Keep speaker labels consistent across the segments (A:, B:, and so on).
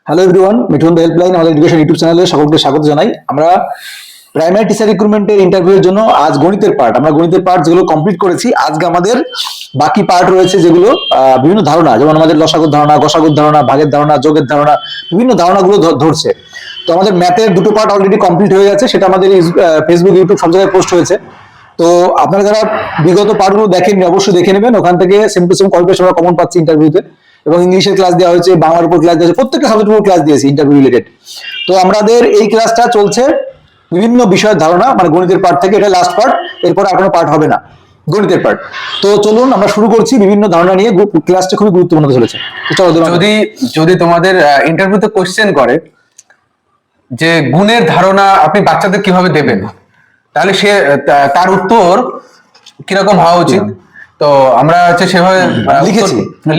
A: Hello everyone, Mithun the helpline আমাদের education YouTube চ্যানেলে সকলকে স্বাগত জানাই। আমরা প্রাইমারি টিচার রিক্রুটমেন্টের ইন্টারভিউর জন্য আজ গণিতের পার্ট যেগুলো কমপ্লিট করেছি। আজকে আমাদের বাকি পার্ট রয়েছে, যেগুলো বিভিন্ন ধারণা, যেমন আমাদের লসাগুর ধারণা, গসাগুর ধারণা, ভাগের ধারণা, যোগের ধারণা, বিভিন্ন ধারণাগুলো ধরছে। তো আমাদের ম্যাথের দুটো পার্ট অলরেডি কমপ্লিট হয়ে গেছে, সেটা আমাদের ফেসবুক, ইউটিউব সব জায়গায় পোস্ট হয়েছে। তো আপনারা যারা বিগত পার্টগুলো দেখেননি অবশ্যই দেখে নেবেন, ওখান থেকে same to same copy paste আমরা কমন পাচ্ছি ইন্টারভিউতে। এবং ইংলিশের ক্লাস দেওয়া হয়েছে, বাংলার উপর ক্লাস দেওয়া হয়েছে, প্রত্যেকটা সাবজেক্টের উপর ক্লাস দিয়েছি ইন্টারভিউ রিলেটেড। তো আমাদের এই ক্লাসটা চলছে বিভিন্ন বিষয়ের ধারণা, মানে গণিতের পার্ট থেকে, এটা লাস্ট পার্ট, এরপর আর কোনো পার্ট হবে না গণিতের পার্ট। তো চলুন আমরা শুরু করছি বিভিন্ন ধারণা নিয়ে। ক্লাসটা খুবই গুরুত্বপূর্ণ চলেছে। তো চলো,
B: যদি তোমাদের ইন্টারভিউতে কোশ্চেন করে যে গুণের ধারণা আপনি বাচ্চাদের কিভাবে দেবেন, তাহলে সে তার উত্তর কিরকম হওয়া উচিত। তো আমরা সেভাবে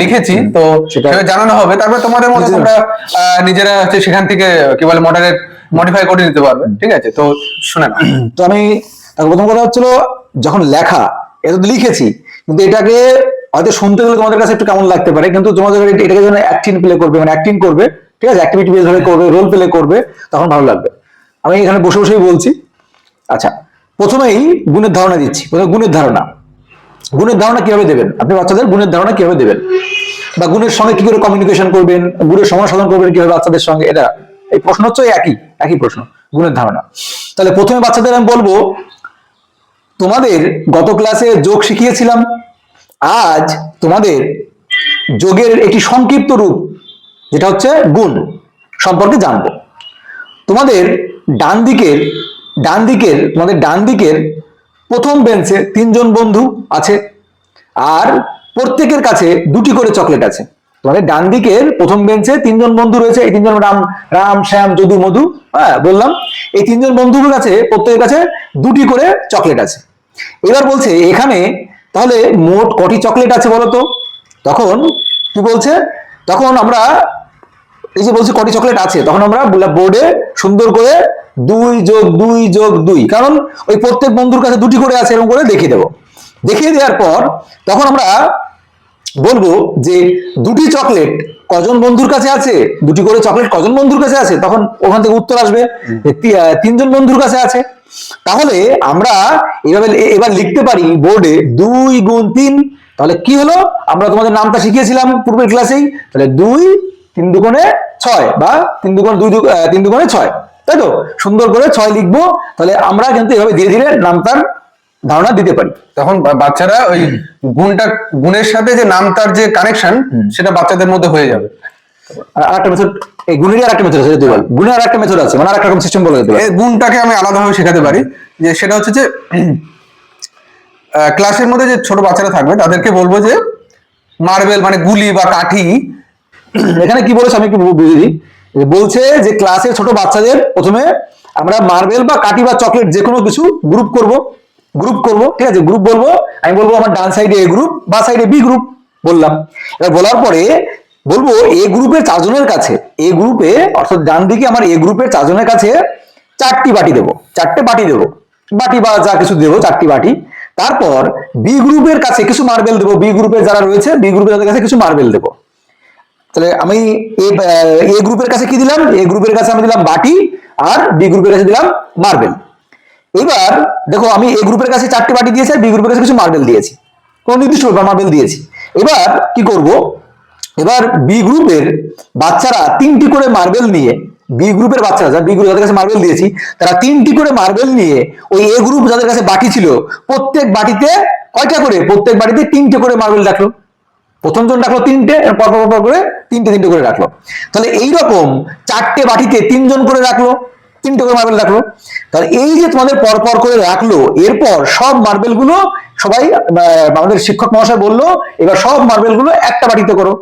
B: লিখেছি, তো সেভাবে জানানো হবে। তারপরে তোমাদের মতো তোমরা নিজেরা সেখান থেকে কি বলে মডিফাই করে নিতে পারবে। ঠিক আছে, তো শুনে না।
A: তো আমি প্রথম কথা হচ্ছিল, যখন লেখা এটা তো লিখেছি, কিন্তু এটাকে হয়তো শুনতে গেলে তোমাদের কাছে একটু কেমন লাগতে পারে, কিন্তু তোমাদের এটাকে যখন অ্যাক্টিং প্লে করবে, মানে অ্যাক্টিং করবে, ঠিক আছে, অ্যাক্টিভিটি বেস ধরে করবে, রোল প্লে করবে, তখন ভালো লাগবে। আমি এখানে বসে বসেই বলছি। আচ্ছা, প্রথমেই গুণের ধারণা দিচ্ছি। গুণের ধারণা কিভাবে দেবেন আপনি বাচ্চাদের? গুণের ধারণা কিভাবে দেবেন, বা গুণের সঙ্গে কি করে কমিউনিকেশন করবেন, গুণের সমাধান করবেন কিভাবে বাচ্চাদের সঙ্গে, এটা এই প্রশ্ন হচ্ছে একই প্রশ্ন, গুণের ধারণা। তাহলে প্রথমে বাচ্চাদের আমি বলবো, তোমাদের গত ক্লাসে যোগ শিখিয়েছিলাম, আজ তোমাদের যোগের একটি সংক্ষিপ্ত রূপ, যেটা হচ্ছে গুণ, সম্পর্কে জানবো। তোমাদের ডান দিকের প্রথম বেঞ্চে 3 জন বন্ধু আছে, আর প্রত্যেকের কাছে 2টি করে চকলেট আছে। তোমাদের ডান দিকের প্রথম বেঞ্চে 3 জন বন্ধু রয়েছে, এই 3 জন রাম, শ্যাম, যদু, মধু, বললাম। এই 3 জন বন্ধুর কাছে প্রত্যেকের কাছে 2টি করে চকলেট আছে। এবার বলছে এখানে তাহলে মোট কটি চকলেট আছে বলতো? তখন কি বলছে, তখন আমরা এই যে বলছি কটি চকলেট আছে, তখন আমরা বোর্ডে সুন্দর করে 2+2+2, কারণ ওই প্রত্যেক বন্ধুর কাছে 2টি করে আছে, এরকম করে দেখিয়ে দেবো। দেখিয়ে দেওয়ার পর তখন আমরা বলবো যে 2টি চকলেট কজন বন্ধুর কাছে আছে, 2টি করে চকলেট কজন বন্ধুর কাছে আছে, তখন ওখান থেকে উত্তর আসবে 3 জন বন্ধুর কাছে আছে। তাহলে আমরা এবার লিখতে পারি বোর্ডে 2 গুণ 3। তাহলে কি হলো, আমরা তোমাদের নামটা শিখিয়েছিলাম পূর্বের ক্লাসেই, তাহলে 2 3 দুগুণে 6, বা 3 দুগুণে 6, তাই তো? সুন্দর করে 6 লিখবো। তাহলে আমরা কিন্তু এভাবে ধীরে ধীরে নামটার ধারণা দিতে পারি।
B: তখন বাচ্চারা ওই গুণের সাথে যে নামটার যে কানেকশন, সেটা বাচ্চাদের মধ্যে হয়ে যাবে।
A: আরেকটা মেথড, এই গুণেরই আরেকটা মেথড আছে, যদি বল গুণের আরেকটা মেথড আছে, মানে আরেকটা রকম সিস্টেম বলে দিতে পারি।
B: এই গুণটাকে আমি আলাদাভাবে শেখাতে পারি, যে সেটা হচ্ছে যে ক্লাসের মধ্যে যে ছোট বাচ্চারা থাকবে তাদেরকে বলবো যে মার্বেল মানে গুলি বা কাঠি।
A: এখানে কি বলেছে আমি একটু বুঝিয়ে দিই। বলছে যে ক্লাসের ছোট বাচ্চাদের প্রথমে আমরা মার্বেল বা কাঠি বা চকলেট যে কোনো কিছু গ্রুপ করব, ঠিক আছে? গ্রুপ বলবো, আমি বলবো আমার ডান সাইডে এ গ্রুপ, বা সাইডে বি গ্রুপ বললাম। এবার বলার পরে বলবো এ গ্রুপের 4 জনের কাছে, এ গ্রুপে অর্থাৎ ডান দিকে আমার এ গ্রুপের 4 জনের কাছে 4টি বাটি দেবো, 4টে বাটি দেবো, বাটি বা যা কিছু দেবো, 4টি বাটি। তারপর বি গ্রুপের কাছে কিছু মার্বেল দেবো, বি গ্রুপের যারা রয়েছে বি গ্রুপের কাছে কিছু মার্বেল দেবো। তাহলে আমি এ গ্রুপের কাছে কি দিলাম, এ গ্রুপের কাছে আমি দিলাম বাটি, আর বি গ্রুপের কাছে দিলাম মার্বেল। এবার দেখো, আমি এ গ্রুপের কাছে 4টি বাটি দিয়েছি, বি গ্রুপের কাছে কিছু মার্বেল দিয়েছি, কোন নির্দিষ্ট মার্বেল দিয়েছি। এবার কি করব, এবার বি গ্রুপের বাচ্চারা 3টি করে মার্বেল নিয়ে, বি গ্রুপের বাচ্চারা যারা বি গ্রুপ যাদের কাছে মার্বেল দিয়েছি, তারা 3টি করে মার্বেল নিয়ে ওই এ গ্রুপ যাদের কাছে বাটি ছিল, প্রত্যেক বাটিতে কয়টা করে, প্রত্যেক বাটিতে 3টে করে মার্বেল রাখলো। প্রথম জন রাখলো 3টে, পর করে 3টে করে রাখলো। তাহলে এইরকম 4টে বাটিতে 3 জন করে রাখলো, 3টে করে মার্বেল রাখলো। তাহলে এই যে তোমাদের পর করে রাখলো, এরপর সব মার্বেল গুলো সবাই, আমাদের শিক্ষক মহাশয় বললো এবার সব মার্বেল গুলো একটা বাটিতে করো।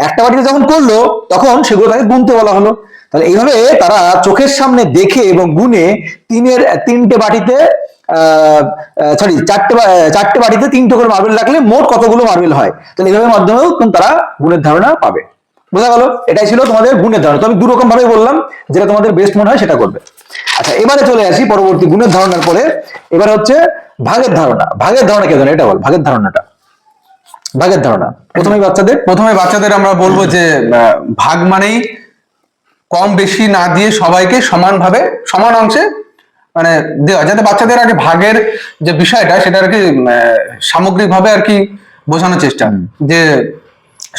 A: একটা বাটিতে যখন করলো তখন সেগুলো তাকে গুনতে বলা হলো। তাহলে এইভাবে তারা চোখের সামনে দেখে এবং গুনে 3টে বাটিতে চারটে বাটিতে 3টে করে মার্বেল রাখলে মোট কতগুলো মার্বেল হয়, তাহলে এইভাবে মাধ্যমেও তারা গুণের ধারণা পাবে। বোঝা গেল? এটাই ছিল তোমাদের গুণের ধারণা। তো আমি 2 রকম ভাবে বললাম, যেটা তোমাদের বেস্ট মনে হয় সেটা করবে। আচ্ছা, এবারে চলে আসি পরবর্তী গুণের ধারণার পরে। এবার হচ্ছে ভাগের ধারণা। ভাগের ধারণা কে জানে, এটা বল, ভাগের ধারণাটা। প্রথমে বাচ্চাদের
B: আমরা বলবো যে ভাগ মানেই কম বেশি না দিয়ে সবাইকে সমানভাবে সমান অংশে মানে দেওয়া, যাতে বাচ্চাদের আগে ভাগের যে বিষয়টা সেটা আর কি সামগ্রিকভাবে আর কি বোঝানোর চেষ্টা, যে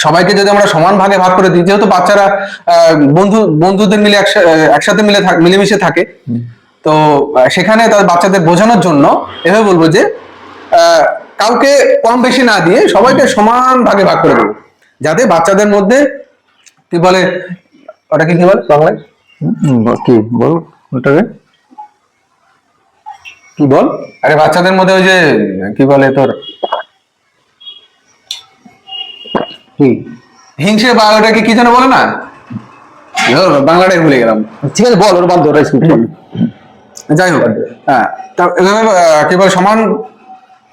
B: সবাইকে যদি আমরা সমান ভাগে ভাগ করে দিই, যেহেতু বাচ্চারা বন্ধুদের মিলে একসাথে মিলেমিশে থাকে, তো সেখানে তাদের বাচ্চাদের বোঝানোর জন্য এভাবে বলবো যে কাউকে কম বেশি না দিয়ে সবাইকে সমান ভাগে ভাগ করে দেবো, যাতে বাচ্চাদের মধ্যে কি বলে ওটা কি বলে বাংলায়,
A: কি বল ওটাকে, কি বল,
B: আরে বাচ্চাদের মধ্যে ওই যে কি বলে তোর
A: কি
B: হিংসে বা ওটাকে কি যেন বলে না, বাংলাটাই ভুলে গেলাম।
A: ঠিক আছে বল, ওর বাদ ওটা স্কিপ কর।
B: যাই হোক, হ্যাঁ, এভাবে কি বলে সমান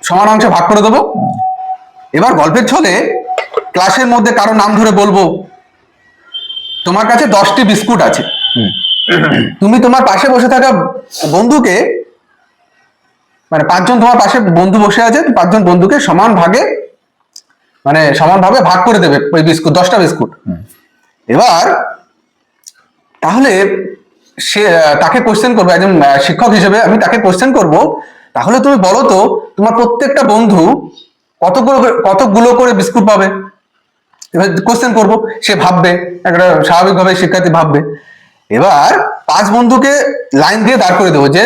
B: সমান অংশে ভাগ করে দেবো। এবার গল্পের ছলে ক্লাসের মধ্যে কারো নাম ধরে বলবো, তোমার কাছে 10টি বিস্কুট আছে, তুমি তোমার পাশে বসে থাকা বন্ধুকে, মানে 5 জন তোমার পাশে বন্ধু বসে আছে, 5 জন বন্ধুকে সমান ভাগে মানে সমানভাবে ভাগ করে দেবে ওই বিস্কুট, 10টা বিস্কুট। এবার তাহলে সে তাকে কোশ্চেন করবো, একজন শিক্ষক হিসেবে আমি তাকে কোশ্চেন করব, তাহলে তুমি বলো তো তোমার প্রত্যেকটা বন্ধু কতগুলো করে বিস্কুট পাবে। এবার কোশ্চেন করবো, সে ভাববে, একটা স্বাভাবিকভাবে শিক্ষার্থী ভাববে। এবার 5 বন্ধুকে লাইন দিয়ে দাঁড় করে দেবো, যে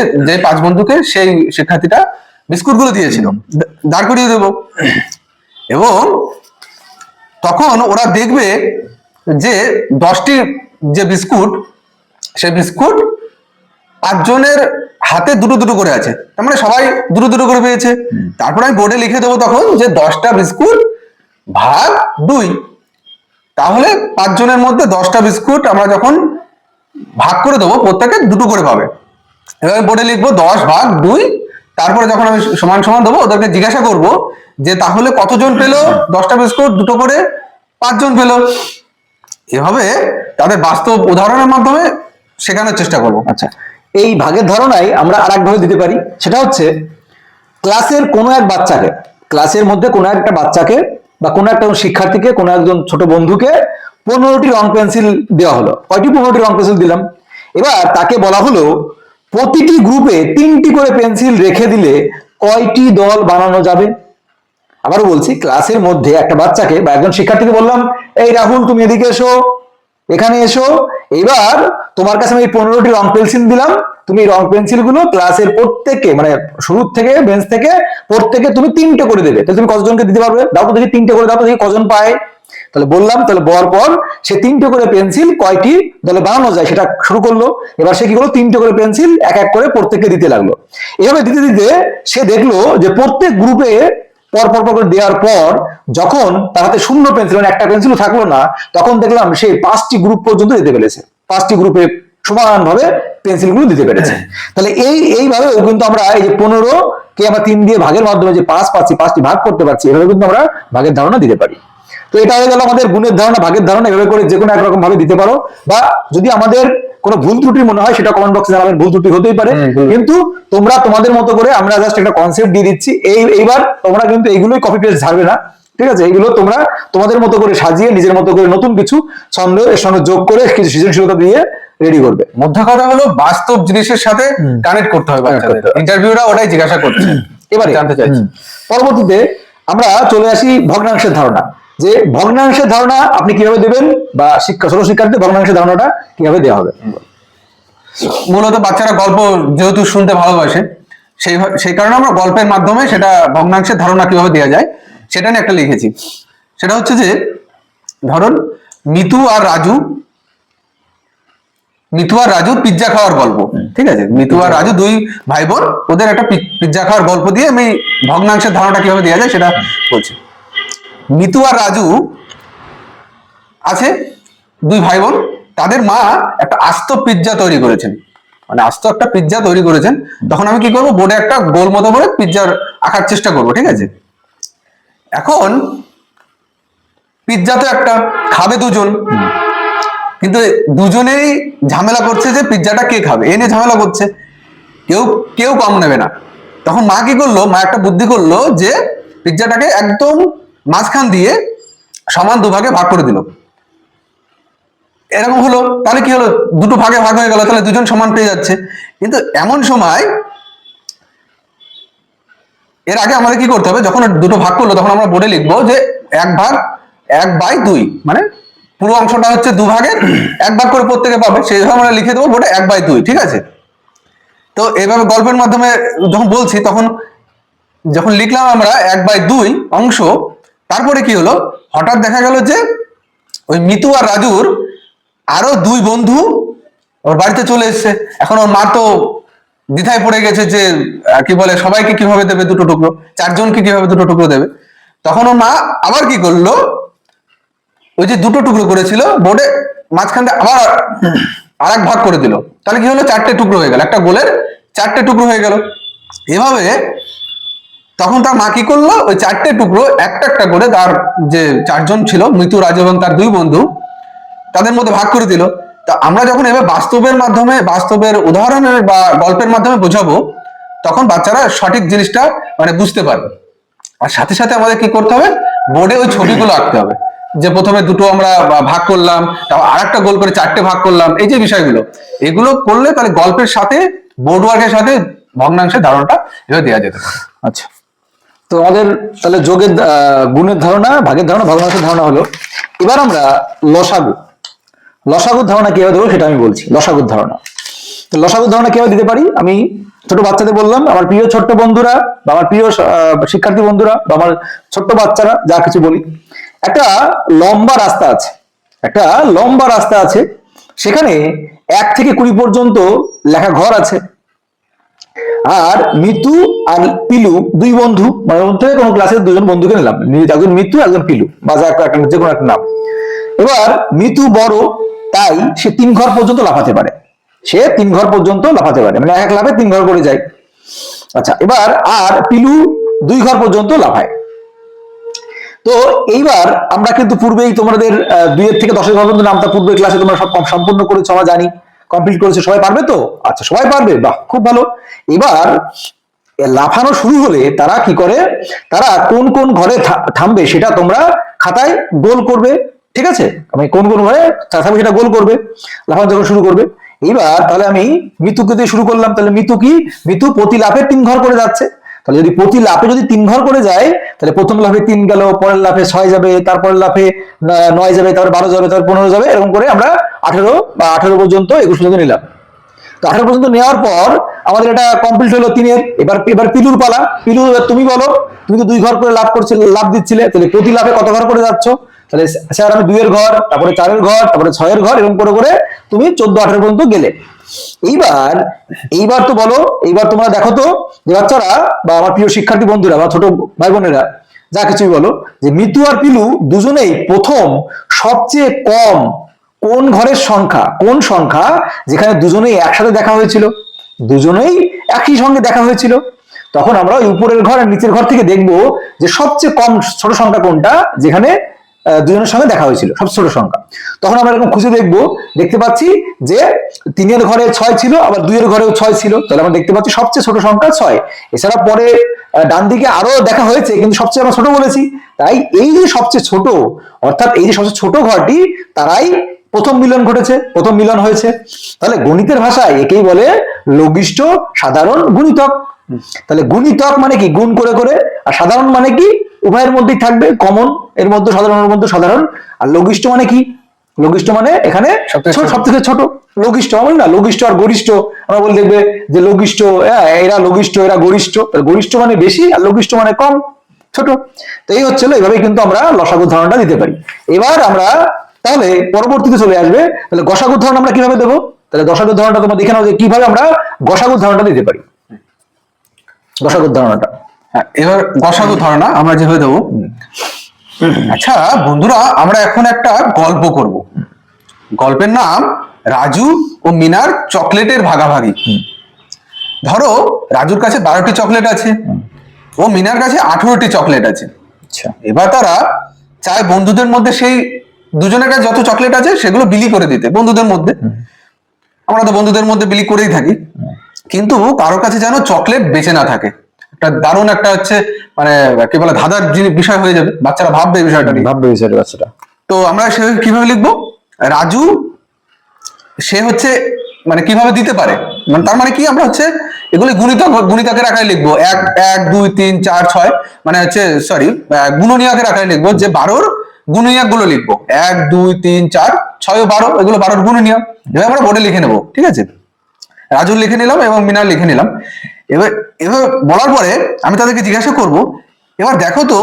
B: 5 বন্ধুকে সেই শিক্ষার্থীটা বিস্কুট গুলো দিয়েছিল দাঁড় করিয়ে দেবো, এবং তখন ওরা দেখবে যে 10টি যে বিস্কুট, সেই বিস্কুট 5 জনের হাতে দুটো দুটো করে আছে, তার মানে সবাই দুটো দুটো করে পেয়েছে। তারপর আমি বোর্ডে লিখে দেবো তখন যে 10টা বিস্কুট ভাগ 2, তাহলে 5 জনের মধ্যে 10টা বিস্কুট আমরা যখন ভাগ করে দেবো প্রত্যেকে দুটো করে পাবে। এবার বোর্ডে লিখবো 10 ভাগ 2, তারপরে যখন আমি সমান সমান দেবো ওদেরকে জিজ্ঞাসা করব যে তাহলে কতজন পেলো 10টা বিস্কুট দুটো করে, 5 জন পেলো। এভাবে তাদের বাস্তব উদাহরণের মাধ্যমে শেখানোর চেষ্টা করব।
A: আচ্ছা, এই ভাগের ধারণাই আমরা আর একভাবে দিতে পারি, সেটা হচ্ছে ক্লাসের কোনো এক বাচ্চাকে, ক্লাসের মধ্যে কোনো একটা বাচ্চাকে বা কোনো একটা শিক্ষার্থীকে, কোনো একজন ছোট বন্ধুকে 15টি রং পেন্সিল দেওয়া হলো। কয়টি? 15টি রং পেন্সিল দিলাম। এবার তাকে বলা হলো প্রতিটি গ্রুপে 3টি করে পেন্সিল রেখে দিলে কয়টি দল বানানো যাবে। আবারও বলছি, ক্লাসের মধ্যে একটা বাচ্চাকে বা একজন শিক্ষার্থীকে বললাম, এই রাহুল তুমি এদিকে এসো, এখানে এসো, এবার তোমার কাছে আমি 15টি রং পেন্সিল দিলাম, তুমি এই রং পেন্সিল গুলো ক্লাসের প্রত্যেককে, মানে শুরু থেকে বেঞ্চ থেকে প্রত্যেকে তুমি 3টে করে দেবে। তাহলে তুমি কতজনকে দিতে পারবে? দাও তো দেখি, 3টে করে দাও তো দেখি কজন পায়। তাহলে বললাম, তাহলে বলার পর সে 3টে করে পেন্সিল কয়টি দলে বানানো যায় সেটা শুরু করলো। এবার সে কি করলো, 3টে করে পেন্সিল এক এক করে প্রত্যেককে দিতে লাগলো। এভাবে দিতে দিতে সে দেখলো যে প্রত্যেক গ্রুপে পর পর করে দেওয়ার পর যখন তার হাতে শূন্য পেন্সিল, মানে একটা পেন্সিলও থাকলো না, তখন দেখলাম সে 5টি গ্রুপ পর্যন্ত দিতে পেরেছে, 5টি গ্রুপে সমানভাবে পেন্সিল গুলো দিতে পেরেছে। তাহলে এইভাবে কিন্তু আমরা এই যে 15 কে আমরা 3 দিয়ে ভাগের মাধ্যমে যে 5 পাচ্ছি, 5টি ভাগ করতে পারছি, এভাবে কিন্তু আমরা ভাগের ধারণা দিতে পারি। তো এটা হয়ে গেল আমাদের গুণের ধারণা, ভাগের ধারণা। এভাবে করে যে কোনো একরকম ভাবে দিতে পারো, বা যদি আমাদের কোনো ভুল ত্রুটি মনে হয় সেটা কমেন্ট বক্সে জানাবেন, ভুল ত্রুটি হতেই পারে, কিন্তু তোমরা তোমাদের মতো করে, আমরা জাস্ট একটা কনসেপ্ট দিয়ে দিচ্ছি, এইবার তোমরা কিন্তু এইগুলোই কপি পেস্ট ঝাড়বে না, ঠিক আছে? এইগুলো তোমরা তোমাদের মতো করে সাজিয়ে নিজের মতো করে নতুন কিছু ছন্দ এর সঙ্গে যোগ করে কিছু সৃজনশীলতা দিয়ে রেডি করবে।
B: মধ্য কথা হলো বাস্তব জিনিসের সাথে কানেক্ট করতে হবে বাচ্চাদের, ইন্টারভিউরা ওটাই জিজ্ঞাসা করছে।
A: এবারে
B: জানতে চাইছি
A: পরবর্তীতে আমরা চলে আসি ভগ্নাংশের ধারণা, যে ভগ্নাংশের ধারণা আপনি কিভাবে দেবেন, বা ছোট শিক্ষার্থী ভগ্নাংশের ধারণাটা কিভাবে দেওয়া হবে।
B: মূলত বাচ্চারা গল্প যেহেতু শুনতে ভালোবাসে, সেই কারণে আমরা গল্পের মাধ্যমে সেটা ভগ্নাংশের ধারণা কিভাবে দেওয়া যায় সেটা নিয়ে একটা লিখেছি। সেটা হচ্ছে যে ধরুন মিতু আর রাজু পিৎজা খাওয়ার গল্প, ঠিক আছে? মিতু আর রাজু 2 ভাই বোন, ওদের একটা পিৎজা খাওয়ার গল্প দিয়ে আমি ভগ্নাংশের ধারণাটা কিভাবে দেওয়া যায় সেটা বলছি। মিতু আর রাজু আছে 2 ভাই বোন, তাদের মা একটা আস্ত পিৎজা তৈরি করেছেন, মানে আস্ত একটা পিৎজা তৈরি করেছেন। তখন আমি কি করবো, বোর্ডে একটা গোল মতো করে পিৎজার আঁকার চেষ্টা করবো, ঠিক আছে? এখন পিৎজা তো একটা, খাবে 2 জন, কিন্তু দুজনেই ঝামেলা করছে যে পিৎজাটা কে খাবে, এ নিয়ে ঝামেলা করছে, কেউ কম নেবে না। তখন মা কি করলো, মা একটা বুদ্ধি করলো যে পিৎজাটাকে একদম মাঝখান দিয়ে সমান 2 ভাগে ভাগ করে দিল। এরকম হলো, তাহলে কি হলো, দুটো ভাগে ভাগ হয়ে গেল, তাহলে দুজন সমান পেয়ে যাচ্ছে। কিন্তু এমন সময় এর আগে আমাদের কি করতে হবে, যখন দুটো ভাগ করলো তখন আমরা বোর্ডে লিখবো যে 1/2, মানে পুরো অংশটা হচ্ছে 2 ভাগের 1 ভাগ করে প্রত্যেকে পাবে, সেইভাবে আমরা লিখে দেবো বোর্ডে 1/2, ঠিক আছে। তো এইভাবে গল্পের মাধ্যমে যখন বলছি, তখন যখন লিখলাম আমরা 1/2 অংশ, তারপরে কি হলো, হঠাৎ দেখা গেল যে ওই মিতু আর রাজুর আরো 2 বন্ধু ওর বাড়িতে চলে এসেছে। এখন ওর মা তো দ্বিধায় পড়ে গেছে যে কি বলে, সবাইকে কিভাবে দেবে দুটো টুকরো, 4 জনকে কিভাবে দুটো টুকরো দেবে। তখন ওর মা আবার কি করলো, ওই যে দুটো টুকরো করেছিল বোর্ডে মাঝখান দিয়ে আবার আরেক ভাগ করে দিল। তাহলে কি হলো, 4টে টুকরো হয়ে গেল, একটা গোলের 4টে টুকরো হয়ে গেল। এভাবে তখন তার মা কি করলো, ওই 4টে টুকরো একটা একটা করে তার যে 4 জন ছিল, মিতু, রাজু এবং তার 2 বন্ধু, তাদের মধ্যে ভাগ করে দিল। তা আমরা যখন এবার বাস্তবের মাধ্যমে, বাস্তবের উদাহরণের বা গল্পের মাধ্যমে বোঝাবো, তখন বাচ্চারা সঠিক জিনিসটা মানে বুঝতে পারবে। আর সাথে সাথে আমাদের কি করতে হবে, বোর্ডে ওই ছবিগুলো আঁকতে হবে, যে প্রথমে দুটো আমরা ভাগ করলাম, তারপর আরেকটা গোল করে 4টে ভাগ করলাম, এই যে বিষয়গুলো, এগুলো করলে তাহলে গল্পের সাথে বোর্ড ওয়ার্কের সাথে ভগ্নাংশের ধারণাটা এভাবে দেওয়া যেতে পারে।
A: আচ্ছা, তো আমাদের তাহলে যোগের গুণের ধারণা, ভাগের ধারণা, ভগ্নাংশের ধারণা হলো। এবার আমরা লসাগু, লসাগুর ধারণা কিভাবে দেবো সেটা আমি বলছি। লসাগুর ধারণা, তো লসাগুর ধারণা কিভাবে দিতে পারি, আমি ছোট বাচ্চাদের বললাম, আমার প্রিয় ছোট্ট বন্ধুরা বা আমার প্রিয় শিক্ষার্থী বন্ধুরা বা আমার ছোট্ট বাচ্চারা যা কিছু বলি, একটা লম্বা রাস্তা আছে, একটা লম্বা রাস্তা আছে, সেখানে 1 থেকে 20 পর্যন্ত লেখা ঘর আছে। আর মিতু আর পিলু 2 বন্ধু, মানে মধ্যে কোনো ক্লাসের 2 জন বন্ধুকে নিলাম, একজন মিতু একজন পিলু, বা যে কোনো একটা নাম। এবার মিতু বড়, তাই সে 3 ঘর পর্যন্ত লাফাতে পারে, সে 3 ঘর পর্যন্ত লাফাতে পারে, মানে এক লাফে 3 ঘর করে যায়। আচ্ছা, এবার আর পিলু 2 ঘর পর্যন্ত লাফায়। তো এইবার আমরা কিন্তু পূর্বেই তোমাদের 2 থেকে 10 ঘর পর্যন্ত নামটা পূর্বের ক্লাসে তোমরা সব সম্পূর্ণ করেছো, আমরা জানি, কমপ্লিট করেছো, সবাই পারবে তো? আচ্ছা, সবাই পারবে, বাহ, খুব ভালো। এবার লাফানো শুরু হলে তারা কি করে, তারা কোন কোন ঘরে থামবে সেটা তোমরা খাতায় গোল করবে, ঠিক আছে? আমি কোন কোন ঘরে থামবে সেটা গোল করবে লাফানো যখন শুরু করবে। এইবার তাহলে আমি মিতুকে দিয়ে শুরু করলাম, তাহলে মিতু কি, মিতু প্রতি লাফে 3 ঘর করে যাচ্ছে। তাহলে যদি প্রতি লাফে যদি 3 ঘর করে যায়, তাহলে প্রথম লাফে 3 গেল, পরের লাফে 6 যাবে, তারপরের লাফে 9 যাবে, তারপর 12 যাবে, তারপর 15 যাবে, এরকম করে আমরা 18 বা 18 পর্যন্ত 21 পর্যন্ত নিলাম। তো 18 পর্যন্ত নেওয়ার পর আমাদের এটা কমপ্লিট হলো 3-এর। এবার পিলুর পালা। পিলু, এবার তুমি বলো, তুমি তো 2 ঘর করে লাভ করছিলে, লাভ দিচ্ছিলে, তাহলে প্রতি লাফে কত ঘর করে যাচ্ছ? তাহলে স্যার আমি 2-এর ঘর, তারপরে 4-এর ঘর, তারপরে 6-এর ঘর, এরকম করে করে তুমি 14-18 পর্যন্ত গেলে। এইবার তো বলো, এইবার তোমরা দেখো তো যে বাচ্চারা বা আমার প্রিয় শিক্ষার্থী বন্ধুরা বা ছোট ভাই বোনেরা যা কিছুই বলো, যে মিতু আর পিলু দুজনেই প্রথম সবচেয়ে কম কোন ঘরের সংখ্যা, কোন সংখ্যা যেখানে দুজনেই একসাথে দেখা হয়েছিল, দুজনেই একই সঙ্গে দেখা হয়েছিল, তখন আমরা ওই উপরের ঘর আর নিচের ঘর থেকে দেখবো যে সবচেয়ে কম ছোট সংখ্যা কোনটা যেখানে দুজনের সঙ্গে দেখা হয়েছিল, সবচেয়ে ছোট সংখ্যা। তখন আমরা এরকম খুঁজে দেখবো, দেখতে পাচ্ছি যে 3-এর ঘরে 6 ছিল, আবার 2-এর ঘরেও 6 ছিল, তাহলে আমরা দেখতে পাচ্ছি সবচেয়ে ছোট সংখ্যা 6। এছাড়া পরে ডান দিকে আরো দেখা হয়েছে, কিন্তু সবচেয়ে আমরা ছোট বলেছি। তাই এই যে সবচেয়ে ছোট, অর্থাৎ এই যে সবচেয়ে ছোট ঘরটি, তারাই প্রথম মিলন ঘটেছে, প্রথম মিলন হয়েছে। তাহলে গণিতের ভাষায় একেই বলে লঘিষ্ঠ সাধারণ গুণিতক। তাহলে গুণিতক মানে কি, গুণ করে করে, আর সাধারণ মানে কি, উভয়ের মধ্যেই থাকবে কমন, এর মধ্যে সাধারণের মধ্যে সাধারণ। আর লঘিষ্ঠ মানে কি, লঘিষ্ঠ মানে এখানে সব থেকে ছোট। লঘিষ্ঠ বলি না, লঘিষ্ঠ আর গরিষ্ঠ আমরা বলে দেখবে যে লঘিষ্ঠ, এরা লঘিষ্ঠ, এরা গরিষ্ঠ। গরিষ্ঠ মানে বেশি আর লঘিষ্ঠ মানে কম, ছোট। তো এই হচ্ছিল, এইভাবে কিন্তু আমরা লসাগুর ধারণাটা দিতে পারি। এবার আমরা তাহলে পরবর্তীতে চলে আসবে, তাহলে গসাগুর ধারণা আমরা কিভাবে দেবো। তাহলে গসাগুর ধারণাটা তোমরা দেখে নাও যে কিভাবে আমরা গসাগুর ধারণাটা দিতে পারি। গসাগুর ধারণাটা,
B: হ্যাঁ, এবার গসাগু ধারণা আমরা যেভাবে দেবো। আচ্ছা বন্ধুরা, আমরা এখন একটা গল্প করব। গল্পের নাম রাজু ও মিনার চকলেটের ভাগাভাগি। ধরো রাজুর কাছে 12টি চকলেট আছে ও মিনার কাছে 18টি চকলেট আছে।
A: আচ্ছা,
B: এবার তারা চায় বন্ধুদের মধ্যে সেই দুজনের কাছে যত চকলেট আছে সেগুলো বিলি করে দিতে বন্ধুদের মধ্যে। আমরা তো বন্ধুদের মধ্যে বিলি করেই থাকি, কিন্তু কারোর কাছে যেন চকলেট বেঁচে না থাকে। একটা দারুণ একটা হচ্ছে মানে কি বলে ধাঁধার বিষয় হয়ে যাবে, বাচ্চারা ভাববে এই বিষয়টা নিয়ে।
A: ভাববে বিষয়টা বাচ্চাটা।
B: তো আমরা সেভাবে কিভাবে লিখবো, রাজু সে হচ্ছে মানে কিভাবে দিতে পারে, মানে তার মানে কি আমরা হচ্ছে এগুলি গুণিতকের আকারে লিখবো, 1 2 3 4 6, মানে হচ্ছে সরি গুণনীয়কের আকারে লিখবো, যে 12-র গুণনীয়ক গুলো লিখবো, 1 2 3 4 6 ও 12, এগুলো 12-র গুণনীয়ক। এবার আমরা বোর্ডে লিখে নেবো, ঠিক আছে। রাজু লিখে নিলাম এবং মিনার লিখে নিলাম। এবার এবার বলার পরে আমি তাদেরকে জিজ্ঞাসা করব, এবার দেখো তো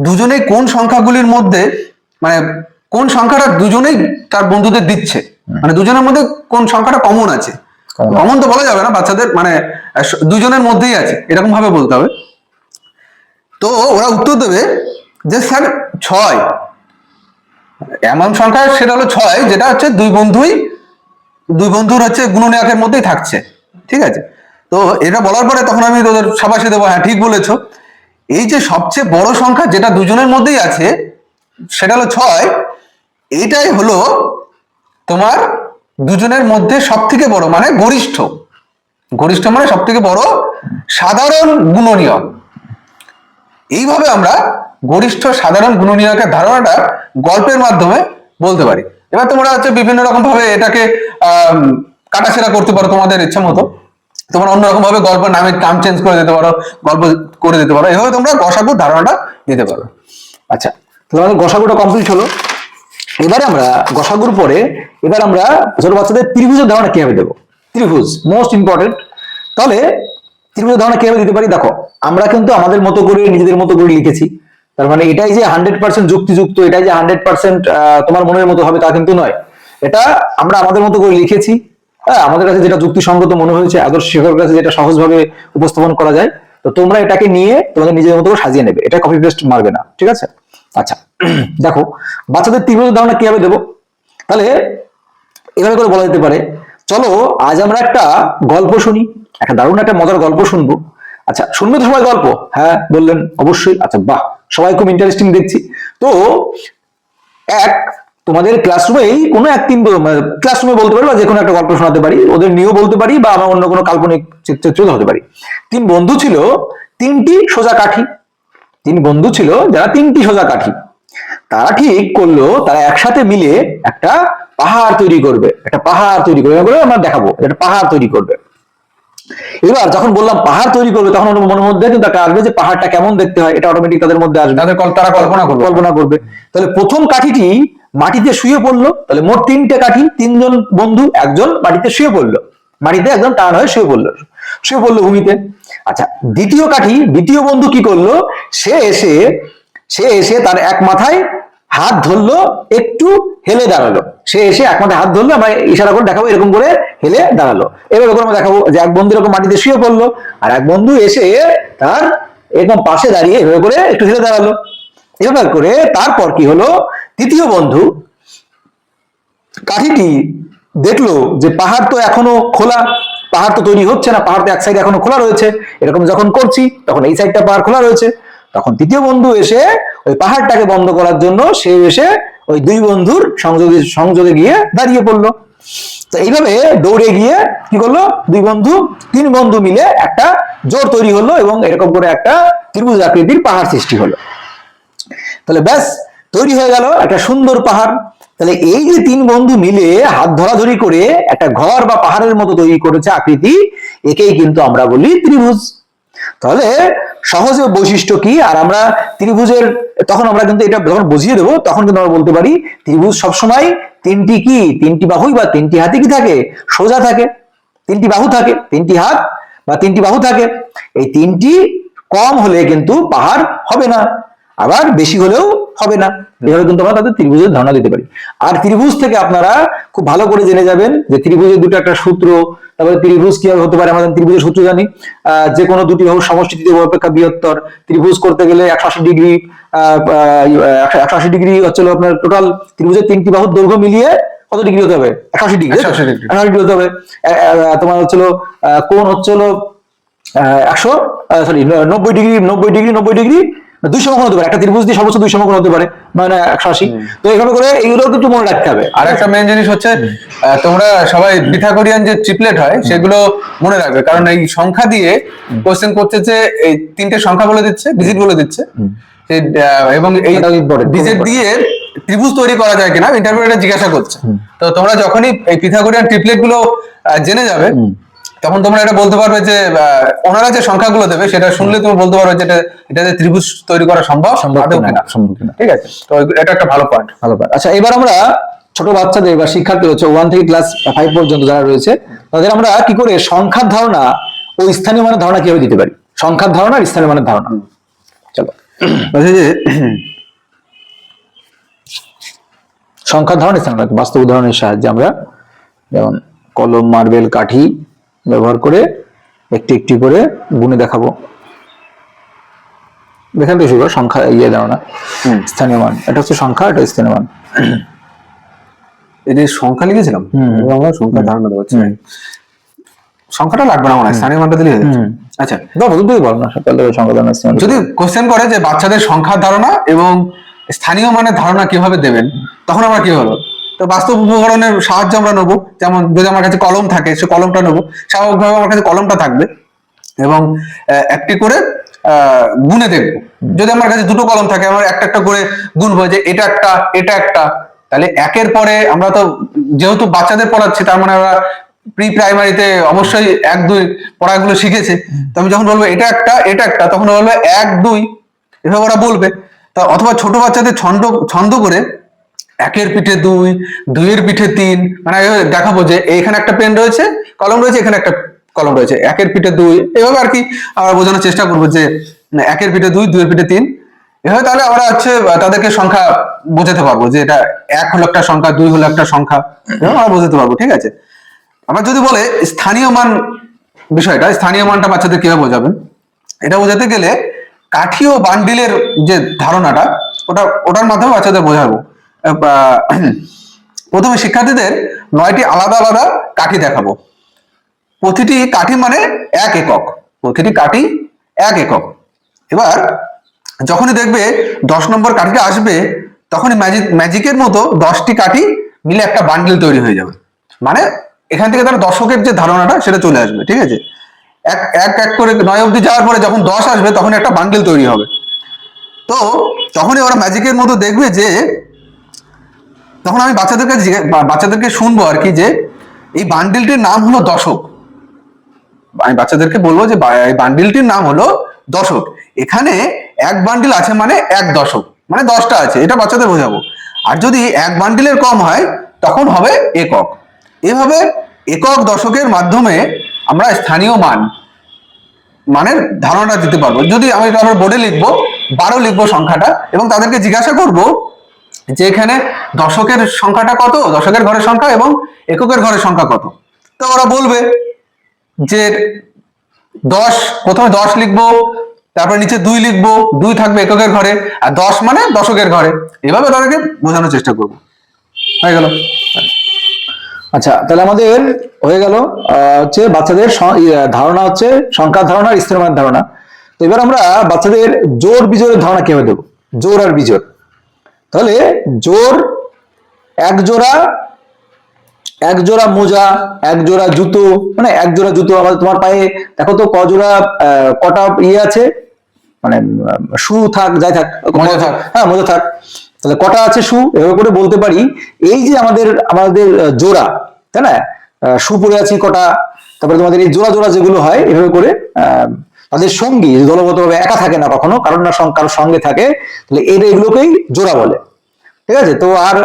B: দুজনেই কোন সংখ্যাগুলির মধ্যে, মানে কোন সংখ্যাটা দুজনেই তার বন্ধুদের দিচ্ছে, মানে দুজনের মধ্যে কোন সংখ্যাটা কমন আছে। কমন তো বলা যাবে না বাচ্চাদের, মানে দুজনের মধ্যেই আছে এরকম ভাবে বলতে হবে। তো ওরা উত্তর দেবে যে স্যার 6, এমন সংখ্যা সেটা হলো 6, যেটা হচ্ছে দুই বন্ধুর হচ্ছে গুণনীয়কের মধ্যেই থাকছে, ঠিক আছে। তো এটা বলার পরে তখন আমি তোদের সাবাসে দেবো, হ্যাঁ ঠিক বলেছো, এই যে সবচেয়ে বড় সংখ্যা যেটা দুজনের মধ্যেই আছে সেটা হলো 6, এইটাই হলো তোমার দুজনের মধ্যে সব থেকে বড়, মানে গরিষ্ঠ মানে সব থেকে বড় সাধারণ গুণনীয়ক। এইভাবে আমরা গরিষ্ঠ সাধারণ গুণনীয়কের ধারণাটা গল্পের মাধ্যমে বলতে পারি। এবার তোমরা হচ্ছে বিভিন্ন রকম ভাবে এটাকে কাটাছেড়া করতে পারো তোমাদের ইচ্ছা মতো, তোমরা অন্যরকম ভাবে গল্পের নাম চেঞ্জ করে দিতে পারো, গল্প করে দিতে পারো, এভাবে তোমরা গসাগুর ধারণাটা দিতে পারো।
A: আচ্ছা, তাহলে আমাদের গসাগুটা কমপ্লিট হলো। এবারে আমরা গসাগুর পরে এবার আমরা ছোট বাচ্চাদের ত্রিভুজের ধারণা কিভাবে দেবো। ত্রিভুজ মোস্ট ইম্পর্টেন্ট। তাহলে ত্রিভুজের ধারণা কিভাবে দিতে পারি, দেখো আমরা কিন্তু আমাদের মতো করে নিজেদের মতো করে লিখেছি। তার মানে এটাই যে 100% যুক্তিযুক্ত, এটাই যে 100% তোমার মনের মতো হবে তা কিন্তু নয়। এটা আমরা আমাদের মতো করে লিখেছি, হ্যাঁ, আমাদের কাছে যেটা যুক্তিসঙ্গত মনে হয়েছে, আদর্শ শিক্ষকের কাছে যেটা সহজভাবে উপস্থাপন করা যায়, তো তোমরা এটাকে নিয়ে তোমাদের নিজেদের মতো করে সাজিয়ে নেবে, এটা কপি পেস্ট মারবে না, ঠিক আছে। আচ্ছা, দেখো বাচ্চাদের ত্রিভুজের ধারণা কিভাবে দেবো, তাহলে এভাবে করে বলা যেতে পারে, চলো আজ আমরা একটা গল্প শুনি, একটা দারুণ একটা মজার গল্প শুনবো। আচ্ছা, শুনবে তো সবাই গল্প? হ্যাঁ বললেন অবশ্যই। আচ্ছা বাহ, সবাই খুব ইন্টারেস্টিং দেখছি। তো তোমাদের ক্লাসরুমেই কোনো এক ক্লাসরুমে বলতে পারি, বা যে কোনো একটা গল্প শোনাতে পারি, ওদের নিয়েও বলতে পারি, বা আমরা অন্য কোনো কাল্পনিক চিত্র হতে পারি। 3 বন্ধু ছিল, 3টি সোজা কাঠি। 3 বন্ধু ছিল যারা 3টি সোজা কাঠি। তারা ঠিক করলো তারা একসাথে মিলে একটা পাহাড় তৈরি করবে, আমরা দেখাবো একটা পাহাড় তৈরি করবে। এবার যখন বললাম পাহাড় তৈরি করবে, তখন ওর মনের মধ্যে কিন্তু একটা আসবে যে পাহাড়টা কেমন দেখতে হয়, এটা অটোমেটিক তাদের মধ্যে আসবে,
B: তারা কল্পনা করবে।
A: তাহলে প্রথম কাঠিটি মাটিতে শুয়ে পড়লো, তাহলে মোট 3টে কাঠি, 3জন বন্ধু, একজন মাটিতে শুয়ে পড়লো, মাটিতে একজন টান হয়ে শুয়ে পড়লো ভূমিতে। আচ্ছা, দ্বিতীয় বন্ধু কি করলো, সে এসে তার এক মাথায় হাত ধরলো, একটু হেলে দাঁড়ালো। সে এসে এক মাথায় হাত ধরলো, আমরা ইশারা করে দেখাবো, এরকম করে হেলে দাঁড়ালো। এবার আমরা দেখাবো যে এক বন্ধু এরকম মাটিতে শুয়ে পড়লো, আর এক বন্ধু এসে তার এরকম পাশে দাঁড়িয়ে এভাবে করে একটু হেলে দাঁড়ালো। এবার করে তারপর কি হলো, তৃতীয় বন্ধু কাঠিটি দেখলো যে পাহাড় তো এখনো খোলা, পাহাড় তো তৈরি হচ্ছে না, পাহাড় তো এক সাইড এখনো খোলা রয়েছে, এরকম যখন করছি তখন এই সাইডটা পাহাড় খোলা রয়েছে। তখন তৃতীয় বন্ধু এসে ওই পাহাড়টাকে বন্ধ করার জন্য সে এসে ওই 2 বন্ধুর সংযোগে গিয়ে দাঁড়িয়ে পড়লো। তো এইভাবে দৌড়ে গিয়ে কি করলো, 3 বন্ধু মিলে একটা জোর তৈরি হলো, এবং এরকম করে একটা ত্রিভুজ আকৃতির পাহাড় সৃষ্টি হলো। তাহলে ব্যাস তৈরি হয়ে গেল একটা সুন্দর পাহাড়। তাহলে এই যে 3 বন্ধু মিলে হাত ধরাধরি করে একটা ঘর বা পাহাড়ের মতো তৈরি করেছে আকৃতি, একেই কিন্তু আমরা বলি ত্রিভুজ। তাহলে সহজে বৈশিষ্ট্য কি, আর আমরা ত্রিভুজের তখন আমরা কিন্তু এটা যখন বুঝিয়ে দেবো, তখন কিন্তু আমরা বলতে পারি ত্রিভুজ সবসময় 3টি বাহুই বা 3টি হাতই কি থাকে, সোজা থাকে। 3টি বাহু থাকে, 3টি হাত বা 3টি বাহু থাকে। এই 3টি কম হলে কিন্তু পাহাড় হবে না, আবার বেশি হলেও হবে না। এভাবে কিন্তু আমরা তাদের ত্রিভুজের ধারণা দিতে পারি। আর ত্রিভুজ থেকে আপনারা খুব ভালো করে জেনে যাবেন যে ত্রিভুজের দুটো একটা সূত্র, তারপরে ত্রিভুজ কিভাবে হতে পারে। আমাদের ত্রিভুজের সূত্র জানি, যে কোনো দুটি বাহুর সমষ্টি তৃতীয় অপেক্ষা বৃহত্তর। ত্রিভুজ করতে গেলে 180 ডিগ্রি 180 ডিগ্রি হচ্ছে আপনার টোটাল ত্রিভুজের 3টি বাহুর দৈর্ঘ্য মিলিয়ে কত ডিগ্রি হতে হবে, 180 ডিগ্রি হতে হবে। তোমার হচ্ছিল কোণ হচ্ছিল 90 ডিগ্রি 2 সমকোণ হতে পারে, একটা ত্রিভুজ দিয়ে সর্বোচ্চ 2 সমকোণ হতে পারে, মানে 180। তো এইভাবে করে এইগুলো কিন্তু মনে রাখতে হবে।
B: আর একটা মেইন জিনিস হচ্ছে, তোমরা সবাই পিথাগোরিয়ান যে ট্রিপলেট হয় সেগুলো মনে রাখবে, কারণ এই সংখ্যা দিয়ে কোশ্চেন করছে যে এই 3টে সংখ্যা বলে দিচ্ছে, ডিজিট বলে দিচ্ছে, এবং এই
A: এটাও important,
B: ডিজেট দিয়ে ত্রিভুজ তৈরি করা যায় কিনা ইন্টারভিউ এটা জিজ্ঞাসা করছে। তো তোমরা যখনই এই পিথাগোরিয়ান ট্রিপলেট গুলো জেনে যাবে তখন তোমরা এটা বলতে পারবে যে ওনারা যে সংখ্যাগুলো দেবে সেটা শুনলে তুমি বলতে পারবে যে এটাতে ত্রিভুজ তৈরি করা সম্ভব আদৌ কিনা।
A: সম্ভব কিনা।
B: ঠিক আছে, তো এটা একটা ভালো পয়েন্ট।
A: আচ্ছা, এবার আমরা ছোট বাচ্চাদের বা শিক্ষার্থী হচ্ছে 1 থেকে ক্লাস 5 পর্যন্ত যারা রয়েছে তাদের আমরা কি করে সংখ্যার ধারণা ও স্থানীয় মানের ধারণা কিভাবে দিতে পারি, সংখ্যার ধারণা আর স্থানীয় মানের ধারণা। চলো,
B: বলছে যে
A: সংখ্যার ধারণা স্থানীয় মান বাস্তব উদাহরণের সাহায্যে আমরা যেমন কলম, মার্বেল, কাঠি ব্যবহার করে একটি একটি করে গুণে দেখাবো। এখান থেকে শুরু করো, সংখ্যা ধারণা, স্থানীয় মান। এটা হচ্ছে সংখ্যা, এটা স্থানীয় মান।
B: এই যে সংখ্যা লিখেছিলাম আমরা সংখ্যার ধারণা দেবো। সংখ্যাটা লাগবে না মনে হয়, স্থানীয় মানটা দিলে হয়ে যাচ্ছে। আচ্ছা,
A: দুটোই বল না, সকালে সংখ্যা ধারণা স্থানীয় মান।
B: যদি কোশ্চেন করে যে বাচ্চাদের সংখ্যার ধারণা এবং স্থানীয় মানের ধারণা কিভাবে দেবেন, তখন আমরা কি হলো, তো বাস্তব উপকরণের সাহায্য আমরা নেবো। যেমন যদি আমার কাছে কলম থাকে সে কলমটা নেবো, স্বাভাবিকভাবে আমার কাছে কলমটা থাকবে এবং একটি করে গুণে দেখবো। যদি আমার কাছে দুটো কলম থাকে আমার একটা একটা করে গুনবো যে এটা একটা এটা একটা। তাহলে একের পরে আমরা তো যেহেতু বাচ্চাদের পড়াচ্ছি তার মানে আমরা প্রি প্রাইমারিতে অবশ্যই 1 2 পড়াগুলো শিখেছে। তো আমি যখন বলবো এটা একটা এটা একটা তখন বলবো 1 2 এভাবে ওরা বলবে। তা অথবা ছোট বাচ্চাদের ছন্দ করে 1-এর পিঠে 2, 2-এর পিঠে 3, মানে দেখাবো যে এইখানে একটা পেন রয়েছে, কলম রয়েছে, এখানে একটা কলম রয়েছে, 1-এর পিঠে 2, এভাবে আর কি আমরা বোঝানোর চেষ্টা করবো যে 1-এর পিঠে 2, 2-এর পিঠে 3। এভাবে তাহলে আমরা হচ্ছে তাদেরকে সংখ্যা বোঝাতে পারবো যে এটা 1 হলো একটা সংখ্যা, 2 হলো একটা সংখ্যা, এভাবে আমরা বোঝাতে পারবো। ঠিক আছে, আমরা যদি বলে স্থানীয় মান বিষয়টা, স্থানীয় মানটা বাচ্চাদের কিভাবে বোঝাবেন, এটা বোঝাতে গেলে কাঠি ও বান্ডিলের যে ধারণাটা ওটার মাধ্যমে বাচ্চাদের বোঝাবো। প্রথমে শিক্ষার্থীদের 9টি আলাদা আলাদা কাঠি দেখাবো। প্রতিটি কাঠি মানে 1 একক, প্রতিটি কাঠি 1 একক। এবার যখনই দেখবে 10 নম্বর কাঠিটা আসবে তখনই ম্যাজিকের মতো 10টি কাঠি মিলে একটা বান্ডিল তৈরি হয়ে যাবে। মানে এখান থেকে তার দশকের যে ধারণাটা সেটা চলে আসবে। ঠিক আছে, এক এক এক করে 9 অবধি যাওয়ার পরে যখন 10 আসবে তখন একটা বান্ডিল তৈরি হবে। তো তখনই ওরা ম্যাজিকের মতো দেখবে যে, তখন আমি বাচ্চাদেরকে শুনবো আর কি যে এই বান্ডিলটির নাম হলো দশক। আমি বাচ্চাদেরকে বলবো যে এই বান্ডিলটির নাম হলো দশক। এখানে 1 বান্ডিল আছে মানে 1 দশক, মানে 10টা আছে, এটা বাচ্চাদের বোঝাবো। আর যদি 1 বান্ডিলের কম হয় তখন হবে একক। এভাবে একক দশকের মাধ্যমে আমরা স্থানীয় মানের ধারণাটা দিতে পারবো। যদি আমি তারপর বোর্ডে লিখবো 12 লিখবো সংখ্যাটা এবং তাদেরকে জিজ্ঞাসা করব যে এখানে দশকের সংখ্যাটা কত, দশকের ঘরের সংখ্যা, এবং এককের ঘরের সংখ্যা কত। তো ওরা বলবে যে 10, প্রথমে 10 লিখবো, তারপর নিচে 2 লিখবো, 2 থাকবে এককের ঘরে, আর 10 মানে দশকের ঘরে। এভাবে তাদেরকে বোঝানোর চেষ্টা করবো। হয়ে গেল।
A: আচ্ছা, তাহলে আমাদের হয়ে গেল হচ্ছে বাচ্চাদের ধারণা হচ্ছে সংখ্যার ধারণা আর স্থানীয় মানের ধারণা। তো এবার আমরা বাচ্চাদের জোড় বিজোড়ের ধারণা কিভাবে দেবো, জোড় আর বিজোড়। তাহলে জোড়, এক জোড়া মোজা, এক জোড়া জুতো, মানে এক জোড়া জুতো আমাদের তোমার পায়ে দেখো তো কজোড়া কটা আছে, মানে শু থাক যাই থাক,
B: মোজা থাক,
A: হ্যাঁ মোজা থাক, তাহলে কটা আছে শু, এভাবে করে বলতে পারি। এই যে আমাদের জোড়া, তাই না, শু পরে আছি কটা, তারপরে তোমাদের এই জোড়া জোড়া যেগুলো হয় এভাবে করে তাদের সঙ্গী দলগতভাবে একা থাকে না কখনো, কারণ না কারোর সঙ্গে থাকে, তাহলে এগুলোকেই জোড়া বলে। ঠিক আছে, তো আর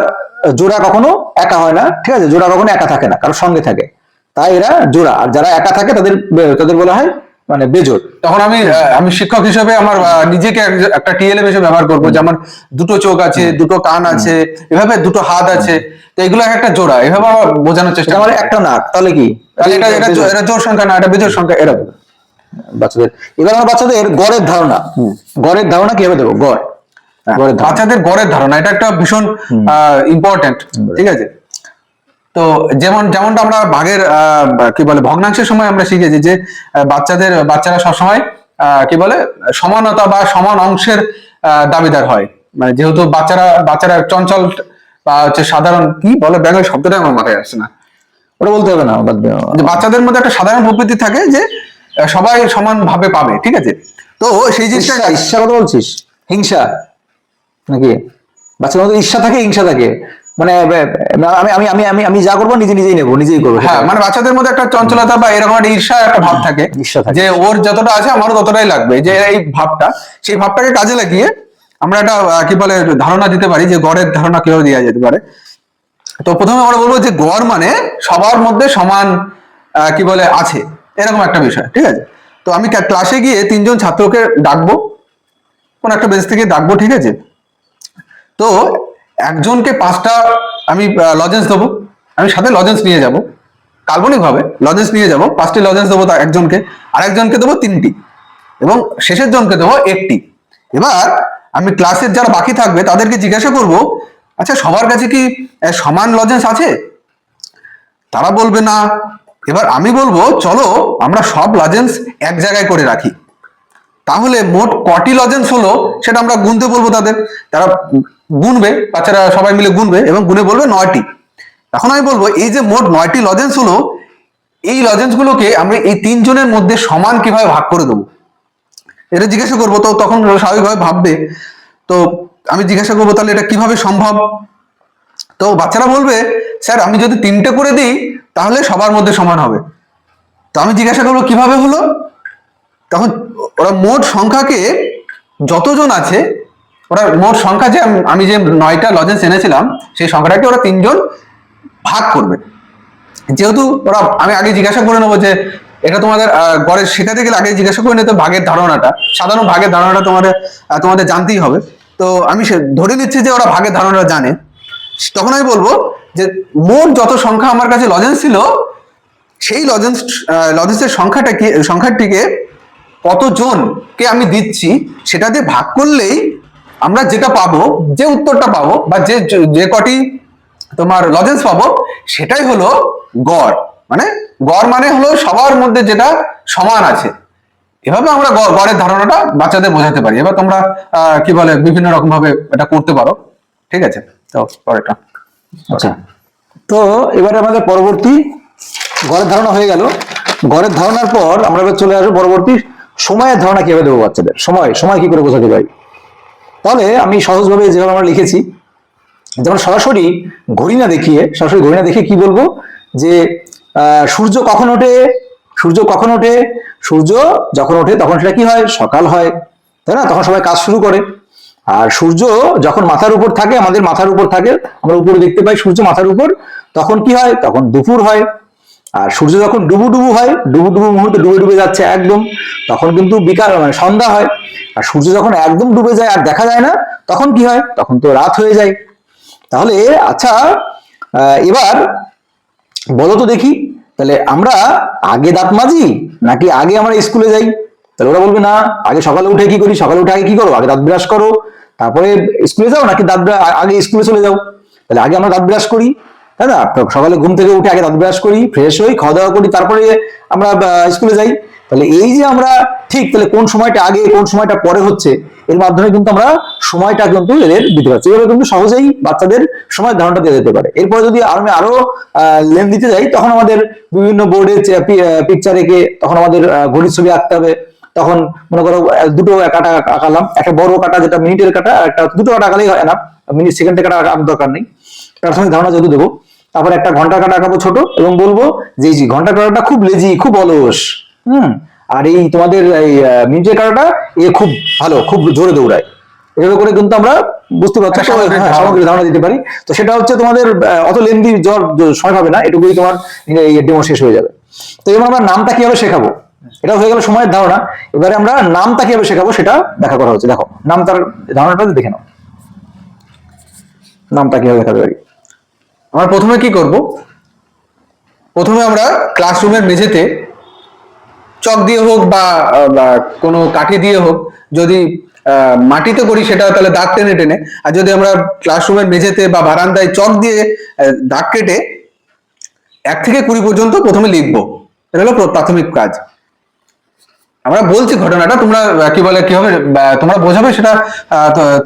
A: জোড়া কখনো একা হয় না। ঠিক আছে, জোড়া কখনো একা থাকে না, কারোর সঙ্গে থাকে, তাই এরা জোড়া। আর যারা একা থাকে তাদের বলা হয় মানে বেজোড়।
B: তখন আমি শিক্ষক হিসেবে আমার নিজেকে একটা টিএলএম হিসেবে ব্যবহার করবো যে আমার দুটো চোখ আছে, দুটো কান আছে, এভাবে দুটো হাত আছে, তো এগুলো একটা জোড়া। এভাবে আমার বোঝানোর চেষ্টা,
A: আমার একটা নাক, তাহলে কি
B: এটা জোড় সংখ্যা না, এটা বেজোড় সংখ্যা। এরকম
A: বাচ্চাদের। এবার আমরা বাচ্চাদের গড়ের ধারণা কিভাবে দেবো,
B: বাচ্চাদের গড়ের ধারণা, এটা একটা ভীষণ ইম্পর্টেন্ট। ঠিক আছে, তো যেমনটা আমরা ভাগের কি বলে ভগ্নাংশের সময় আমরা শিখেছি যে বাচ্চারা সবসময় কি বলে সমানতা বা সমান অংশের দাবিদার হয়। মানে যেহেতু বাচ্চারা চঞ্চল বা হচ্ছে সাধারণ, কি বলে বেঙ্গলি শব্দটা আমার মাথায় আসছে না,
A: ওটা বলতে হবে না,
B: বাচ্চাদের মধ্যে একটা সাধারণ প্রকৃতি থাকে যে সবাই সমান ভাবে পাবে। ঠিক আছে, তো সেই জিনিসটা
A: ঈর্ষা কথা বলছিস, হিংসা নাকি? বাচ্চাদের মধ্যে ঈর্ষা থাকে, হিংসা থাকে, মানে আমি আমি আমি আমি আমি যা করবো নিজে নিজেই নেবো, নিজেই করবো।
B: হ্যাঁ, মানে বাচ্চাদের মধ্যে একটা চঞ্চলতা বা এরকম একটা ঈর্ষা একটা ভাব থাকে,
A: ঈর্ষা থাকে।
B: যে ওর যতটা আছে আমারও ততটাই লাগবে, যে এই ভাবটা, সেই ভাবটাকে কাজে লাগিয়ে আমরা একটা কি বলে ধারণা দিতে পারি, যে গড়ের ধারণা কিভাবে দেওয়া যেতে পারে। তো প্রথমে আমরা বলবো যে গড় মানে সবার মধ্যে সমান কি বলে আছে, এরকম একটা বিষয়, ঠিক আছে? তো আমি ক্লাসে গিয়ে 3জন ছাত্রকে ডাকবো, কোন একটা বেঞ্চ থেকে ডাকবো, ঠিক আছে? তো একজনকে 5টা আমি লজেন্স দেবো, আমি সাথে লজেন্স নিয়ে যাব, কাল্পনিক ভাবে লজেন্স নিয়ে যাব, 5টি লজেন্স দেবো একজনকে, আরেকজনকে দেবো 3টি, এবং শেষের জনকে দেবো 1টি। এবার আমি ক্লাসের যারা বাকি থাকবে তাদেরকে জিজ্ঞাসা করব, আচ্ছা সবার কাছে কি সমান লজেন্স আছে? তারা বলবে না। এবার আমি বলবো চলো আমরা সব লজেন্স এক জায়গায় করে রাখি, তাহলে মোট কটি লজেন্স হলো সেটা আমরা গুনতে বলবো তাদের। তারা গুনবে, বাচ্চারা সবাই মিলে গুনবে এবং গুনে বলবে 9টি। এখন আমি বলবো এই যে মোট 9টি লজেন্স হলো, এই লজেন্স গুলোকে আমরা এই 3জনের মধ্যে সমান কিভাবে ভাগ করে দেবো, এটা জিজ্ঞাসা করবো। তো তখন স্বাভাবিকভাবে ভাববে, তো আমি জিজ্ঞাসা করবো তাহলে এটা কিভাবে সম্ভব? তো বাচ্চারা বলবে স্যার আমি যদি 3টে করে দিই তাহলে সবার মধ্যে সমান হবে। তো আমি জিজ্ঞাসা করবো কিভাবে হলো? তখন ওরা মোট সংখ্যাকে, যতজন আছে ওরা মোট সংখ্যা, যে আমি যে 9টা লজেন্স এনেছিলাম সেই সংখ্যাটাকে ওরা 3জন ভাগ করবে। যেহেতু ওরা, আমি আগে জিজ্ঞাসা করে নেবো যে এটা তোমাদের গড়ে শেখাতে গেলে আগে জিজ্ঞাসা করে নিতে ভাগের ধারণাটা, সাধারণ ভাগের ধারণাটা তোমাদের জানতেই হবে। তো আমি ধরে নিচ্ছি যে ওরা ভাগের ধারণাটা জানে। তখন আমি বলবো যে মোট যত সংখ্যা আমার কাছে লজেন্স ছিল, সেই লজেন্সের সংখ্যাটিকে কতজনকে আমি দিচ্ছি সেটা দিয়ে ভাগ করলেই আমরা যেটা পাবো, যে উত্তরটা পাবো, বা যে কটি তোমার লজেন্স পাবো, সেটাই হলো গড়। মানে গড় মানে হলো সবার মধ্যে যেটা সমান আছে। এভাবে আমরা গড়ের ধারণাটা বাচ্চাদের বোঝাতে পারি। এবার তোমরা কি বলে বিভিন্ন রকম ভাবে এটা করতে পারো, ঠিক আছে? তো পরেরটা।
A: আচ্ছা, তো এবারে আমাদের পরবর্তী গড়ের ধারণা হয়ে গেল। গড়ের ধারণার পর আমরা এবার চলে আসবো পরবর্তী সময়ের ধারণা কিভাবে দেবো বাচ্চাদের, সময় কি করে বোঝাতে পারি। তাহলে আমি সহজভাবে যেভাবে আমরা লিখেছি, যেমন সরাসরি ঘড়ি না দেখিয়ে, কি বলবো যে সূর্য কখন ওঠে, সূর্য যখন ওঠে তখন সেটা কি হয়, সকাল হয়, তাই না? তখন সবাই কাজ শুরু করে। আর সূর্য যখন মাথার উপর থাকে, আমাদের মাথার উপর থাকে, আমরা উপরে দেখতে পাই সূর্য মাথার উপর, তখন কি হয়, তখন দুপুর হয়। আর সূর্য যখন ডুবু হয়, ডুবু মুহূর্তে ডুবে যাচ্ছে একদম, তখন কিন্তু বিকাল, মানে সন্ধ্যা হয়। আর সূর্য যখন একদম ডুবে যায় আর দেখা যায় না, তখন কি হয়, তখন তো রাত হয়ে যায়। তাহলে আচ্ছা, এবার বলো তো দেখি, তাহলে আমরা আগে দাঁত মাজি নাকি আগে আমরা স্কুলে যাই? তাহলে ওরা বলবে না, আগে সকালে উঠে কি করি, সকালে উঠে আগে কি করো, আগে দাঁত ব্রাশ করো, তারপরে স্কুলে যাও, নাকি আগে স্কুলে চলে যাও? তাহলে আগে আমরা দাঁত ব্রাশ করি, তাই না? সকালে ঘুম থেকে উঠে আগে দাঁত ব্রাশ করি, ফ্রেশ হই, খাওয়া দাওয়া করি, তারপরে আমরা স্কুলে যাই। তাহলে এই যে আমরা ঠিক, তাহলে কোন সময়টা আগে কোন সময়টা পরে হচ্ছে, এর মাধ্যমে কিন্তু আমরা সময়টা কিন্তু এদের দিতে পারছি। এভাবে কিন্তু সহজেই বাচ্চাদের সময়ের ধারণাটা দেওয়া যেতে পারে। এরপরে যদি আমি আরো লেন দিতে যাই, তখন আমাদের বিভিন্ন বোর্ডে পিকচার এঁকে তখন আমাদের ঘড়ির ছবি আঁকতে হবে। তখন মনে করো দুটো কাটা আঁকালাম, একটা বড় কাটা যেটা মিনিটের কাটা, আর একটা দুটো কাটা আঁকালেই হয় না, মিনিট সেকেন্ডের কাটা আঁকার দরকার নেই। প্রাথমিক ধারণা যেহেতু দেবো, তারপর একটা ঘন্টার কাটা আঁকাবো ছোট, এবং বলবো যে এই ঘন্টার কাটাটা খুব লেজি, খুব অলস, আর এই তোমাদের এই মিনিটের কাটাটা এ খুব ভালো, খুব জোরে দৌড়ায়। এভাবে করে কিন্তু আমরা বুঝতে পারছি, সামগ্রিক ধারণা দিতে পারি। তো সেটা হচ্ছে তোমাদের অত লেন্দি সময় পাবে না, এটুকুই তোমার এই ডেমো শেষ হয়ে যাবে। তো এবার আমরা নামটা কিভাবে শেখাবো, এটা হয়ে গেল সময়ের ধারণা। এবারে আমরা নামটা কিভাবে শেখাবো সেটা দেখা করা হচ্ছে। দেখো নামটার ধারণাটা দেখে নাও, নামটা কিভাবে দেখাতে পারি।
B: আমরা প্রথমে কি করব, প্রথমে আমরা ক্লাসরুমের মেঝেতে চক দিয়ে হোক বা কোনো কাঠি দিয়ে হোক, যদি মাটিতে করি সেটা তাহলে দাগ টেনে টেনে, আর যদি আমরা ক্লাসরুমের মেঝেতে বা বারান্দায় চক দিয়ে দাগ কেটে 1 থেকে 20 পর্যন্ত প্রথমে লিখবো। এটা হলো প্রাথমিক কাজ। আমরা বলছি ঘটনাটা, তোমরা কি বলে কিভাবে তোমরা বোঝাবে সেটা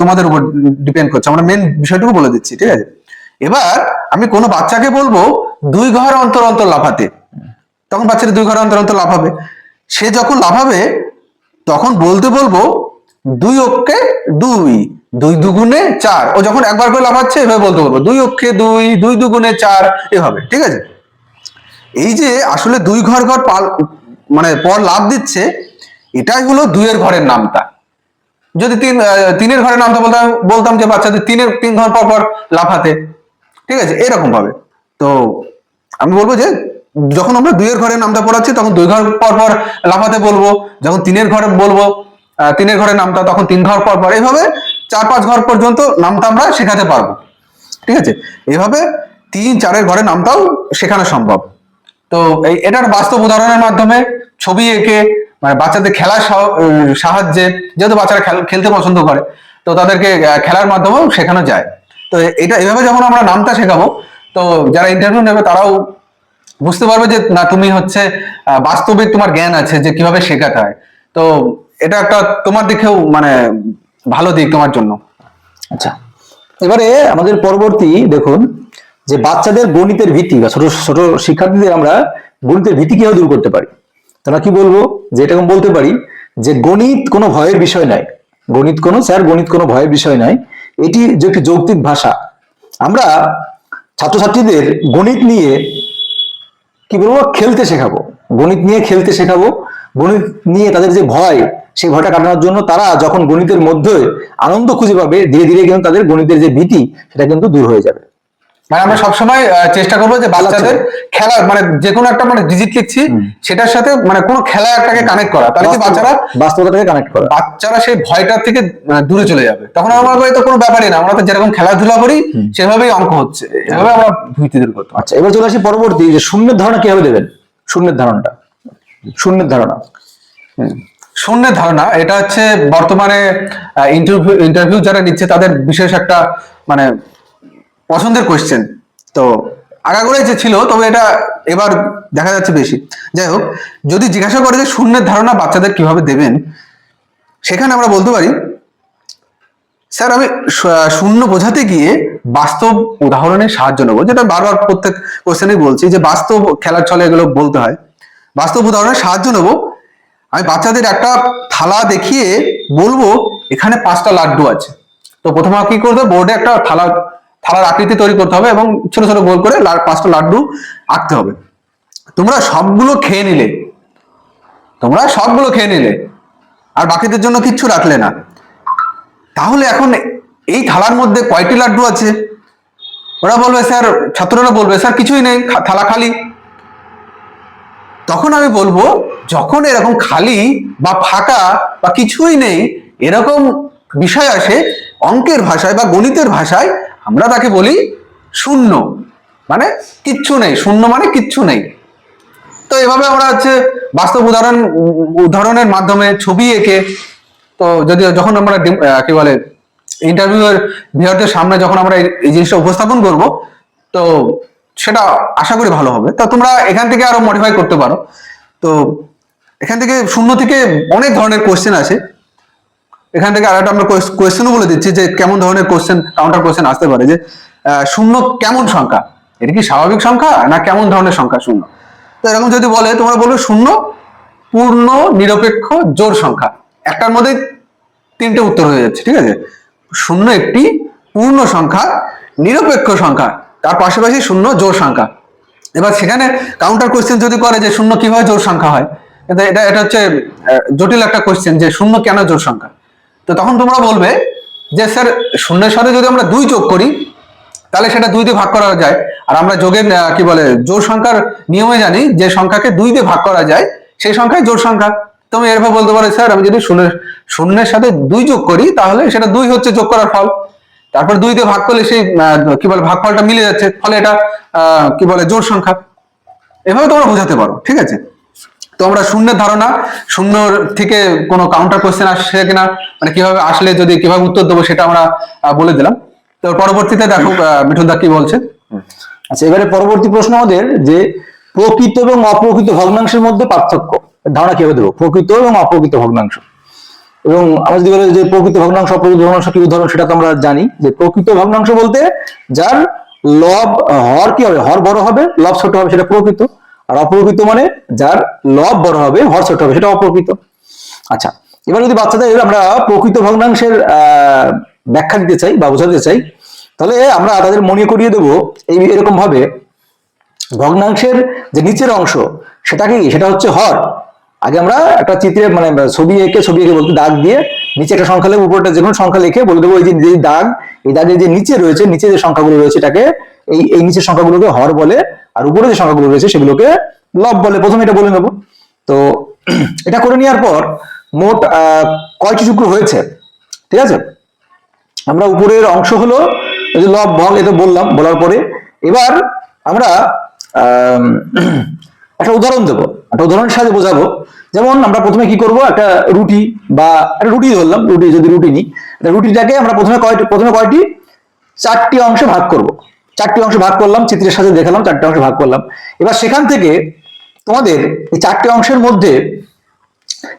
B: তোমাদের উপর ডিপেন্ড করছে। আমরা মেন বিষয়টুকু বলে দিচ্ছি, ঠিক আছে? এবার আমি কোনো বাচ্চাকে বলবো 2 ঘর অন্তর অন্তর লাফাতে, তখন বাচ্চাটা 2 ঘর অন্তর অন্তর লাফাবে। সে যখন লাফাবে তখন বলতে বলবো দুই অক্ষে দুই, দুই দুগুণে চার। ও যখন একবার করে লাফাচ্ছে এভাবে বলতে পারবো, দুই অক্ষে দুই, দুই দুগুণে চার, এভাবে। ঠিক আছে, এই যে আসলে দুই ঘর ঘর মানে পর লাভ দিচ্ছে, এটাই হলো দুইয়ের ঘরের নামতা। যদি তিনের ঘরের নামতা বলতাম যে বাচ্চাদের তিন ঘর পর পর লাফাতে, ঠিক আছে, এরকম ভাবে। তো আমি বলবো যে যখন আমরা দুইয়ের ঘরের নামতা পড়াচ্ছি তখন দুই ঘর পর পর লাফাতে বলবো, যখন তিনের ঘরে বলবো তিনের ঘরের নামতা, তখন তিন ঘর পর পর, এইভাবে 4-5 ঘর পর্যন্ত নামতা আমরা শেখাতে পারবো। ঠিক আছে, এইভাবে 3-4 ঘরের নামতাও শেখানো সম্ভব। তো এটার বাস্তব উদাহরণের মাধ্যমে ছবি এঁকে, মানে বাচ্চাদের খেলার সাহায্যে, যেহেতু বাচ্চারা খেলতে পছন্দ করে, তো তাদেরকে খেলার মাধ্যমেও শেখানো যায়। তো এটা এভাবে যখন আমরা নামতা শেখাবো, তো যারা ইন্টারভিউ নেবে তারাও বুঝতে পারবে যে না, তুমি হচ্ছে বাস্তবিক তোমার জ্ঞান আছে যে কিভাবে শেখাতে হয়। তো এটা একটা তোমার দিকেও মানে ভালো দিক তোমার জন্য।
A: আচ্ছা, এবারে আমাদের পরবর্তী দেখুন যে বাচ্চাদের গণিতের ভীতি বা ছোট ছোট শিক্ষার্থীদের আমরা গণিতের ভীতি কিভাবে দূর করতে পারি। তোমরা কি বলবো যে এরকম বলতে পারি যে গণিত কোনো ভয়ের বিষয় নয়, গণিত কোনো ভয়ের বিষয় নয়, এটি যে একটি যৌক্তিক ভাষা। আমরা ছাত্রছাত্রীদের গণিত নিয়ে কি বলবো খেলতে শেখাবো, গণিত নিয়ে খেলতে শেখাবো। গণিত নিয়ে তাদের যে ভয়, সেই ভয়টা কাটানোর জন্য তারা যখন গণিতের মধ্যে আনন্দ খুঁজে পাবে, ধীরে ধীরে কিন্তু তাদের গণিতের যে ভীতি সেটা কিন্তু দূর হয়ে যাবে।
B: মানে আমরা সবসময় চেষ্টা করবো যে বাচ্চাদের খেলা, মানে যে কোনো একটা মানে ডিজিট লিখছি সেটার সাথে মানে কোনো খেলা একটাকে কানেক্ট করা, তাহলে কি বাচ্চারা
A: বাস্তবতাকে কানেক্ট করা,
B: বাচ্চারা সেই ভয়টার থেকে দূরে চলে যাবে। তখন আমরা তো কোনো ব্যাপারই না, আমরা তো যেরকম খেলাধুলা করি সেভাবেই অঙ্ক হচ্ছে, এভাবে আমরা ভীতি দূর করতে।
A: আচ্ছা, এবার চলে আসি পরবর্তী যে শূন্যের ধারণা কিভাবে দেবেন। শূন্যের ধারণা
B: শূন্যের ধারণা এটা হচ্ছে বর্তমানে ইন্টারভিউ যারা নিচ্ছে তাদের বিশেষ একটা মানে পছন্দের কোয়েশ্চেন। তো আগাগোড়াই যে ছিল, তবে এটা এবার দেখা যাচ্ছে বেশি। যাই হোক, যদি জিজ্ঞাসা করে যে শূন্যের ধারণা বাচ্চাদের কিভাবে দেবেন, সেখানে আমরা বলতে পারি, স্যার আমি শূন্য বোঝাতে গিয়ে বাস্তব উদাহরণের সাহায্য নেবো, যেটা বারবার প্রত্যেক কোয়েশ্চেনেই বলছি যে বাস্তব খেলার ছলে এগুলো বলতে হয়। বাস্তব উদাহরণের সাহায্য নেবো, আমি বাচ্চাদের একটা থালা দেখিয়ে বলবো এখানে 5টা লাড্ডু আছে। তো প্রথমে কি করতে হবে, বোর্ডে একটা থালার আকৃতি তৈরি করতে হবে এবং ছোট ছোট গোল করে 5টা লাড্ডু আঁকতে হবে। তোমরা সবগুলো খেয়ে নিলে আর বাকিদের জন্য কিচ্ছু রাখলে না, তাহলে এখন এই থালার মধ্যে কয়টি লাড্ডু আছে? ওরা বলবে স্যার, ছাত্ররা বলবে স্যার কিছুই নেই, থালা খালি। তখন আমি বলবো, যখন এরকম খালি বা ফাঁকা বা কিছুই নেই এরকম বিষয় আসে অঙ্কের ভাষায় বা গণিতের ভাষায়, আমরা তাকে বলি শূন্য, মানে কিচ্ছু নেই, শূন্য মানে কিচ্ছু নেই। তো এভাবে আমরা হচ্ছে বাস্তব উদাহরণের মাধ্যমে ছবি এঁকে, তো যখন আমরা কি বলে ইন্টারভিউয়ের ভিউয়ারদের সামনে যখন আমরা এই জিনিসটা উপস্থাপন করব, তো সেটা আশা করি ভালো হবে। তো তোমরা এখান থেকে আরো মডিফাই করতে পারো। তো এখান থেকে শূন্য থেকে অনেক ধরনের কোশ্চেন আসে। এখান থেকে আর একটা আমরা কোয়েশ্চেনও বলে দিচ্ছি যে কেমন ধরনের কোশ্চেন, কাউন্টার কোশ্চেন আসতে পারে। যে শূন্য কেমন সংখ্যা, এটা কি স্বাভাবিক সংখ্যা না কেমন ধরনের সংখ্যা শূন্য? তো এরকম যদি বলে, তোমরা বলবে শূন্য পূর্ণ নিরপেক্ষ জোড় সংখ্যা। একটার মধ্যে 3টে উত্তর হয়ে যাচ্ছে। ঠিক আছে, শূন্য একটি পূর্ণ সংখ্যা, নিরপেক্ষ সংখ্যা, তার পাশাপাশি শূন্য জোড় সংখ্যা। এবার সেখানে কাউন্টার কোশ্চেন যদি করে যে শূন্য কিভাবে জোড় সংখ্যা হয়, এটা হচ্ছে জটিল একটা কোশ্চেন যে শূন্য কেন জোড় সংখ্যা। তো তখন তোমরা বলবে যে স্যার, শূন্যের সাথে যদি আমরা 2 যোগ করি তাহলে সেটা 2 দিয়ে ভাগ করা যায়। আর আমরা যোগের কি বলে জোড় সংখ্যার নিয়মে জানি যে সংখ্যাকে 2 দিয়ে ভাগ করা যায়, সেই সংখ্যাই জোড় সংখ্যা। তুমি এরভাবে বলতে পারো, স্যার আমি যদি শূন্যের সাথে 2 যোগ করি তাহলে সেটা 2 হচ্ছে যোগ করার ফল, তারপর 2 দিয়ে ভাগ করলে সেই কি বলে ভাগফলটা মিলে যাচ্ছে, ফলে এটা কি বলে জোড় সংখ্যা। এভাবে তোমরা বোঝাতে পারো। ঠিক আছে, তো আমরা শূন্যের ধারণা, শূন্য থেকে কোনো কাউন্টার কোশ্চেন আসছে কিনা, মানে কিভাবে আসলে যদি কিভাবে উত্তর দেবো সেটা আমরা বলে দিলাম। তো পরবর্তীতে দেখো মিঠুন দা কি বলছে।
A: আচ্ছা, এবারে পরবর্তী প্রশ্ন আমাদের যে প্রকৃত এবং অপ্রকৃত ভগ্নাংশের মধ্যে পার্থক্য ধারণা কিভাবে দেবো, প্রকৃত এবং অপ্রকৃত ভগ্নাংশ। এবং আমরা যদি বলি যে প্রকৃত ভগ্নাংশ অপ্রকৃত ভগ্নাংশ কি উদাহরণ, সেটা তো আমরা জানি যে প্রকৃত ভগ্নাংশ বলতে যার লব হর কি হবে, হর বড় হবে লব ছোট হবে, সেটা প্রকৃত। আর অপ্রকৃত মানে যার লব বড় হবে হর ছোট হবে, সেটা অপ্রকৃত। আচ্ছা, এবার যদি বাচ্চাদের আমরা প্রকৃত ভগ্নাংশের ব্যাখ্যা দিতে চাই বা বোঝাতে চাই, তাহলে আমরা তাদের মনে করিয়ে দেবো এরকম ভাবে, ভগ্নাংশের যে নিচের অংশ সেটা কি, সেটা হচ্ছে হর। আগে আমরা একটা চিত্রে মানে ছবি এঁকে বলতে দাগ দিয়ে নিচে একটা সংখ্যা লিখে, উপরটা যে কোনো সংখ্যা লিখে বলে দেবো এই যে দাগ, এই দাগের যে নিচে রয়েছে, নিচে যে সংখ্যাগুলো রয়েছে এটাকে এই নিচের সংখ্যাগুলোকে হর বলে, আর উপরে যে সংখ্যাগুলো রয়েছে সেগুলোকে লব বলে। প্রথমে এটা বলে নেবো। তো এটা করে নেওয়ার পর মোট কয়টি টুকরো হয়েছে, ঠিক আছে, আমরা উপরের অংশ হলো এই যে লব ভগ, এটা বললাম। বলার পরে এবার আমরা একটা উদাহরণ দেবো, একটা উদাহরণের সাহায্যে বোঝাবো। যেমন আমরা প্রথমে কি করব, একটা রুটি বা একটা রুটি ধরলাম, রুটি যদি রুটি নিই, রুটিটাকে আমরা প্রথমে কয়টি চারটি অংশে ভাগ করব। চারটি অংশে ভাগ করলাম, চিত্রের সাথে দেখালাম, চারটি অংশে ভাগ করলাম। এবার সেখান থেকে তোমাদের এই চারটি অংশের মধ্যে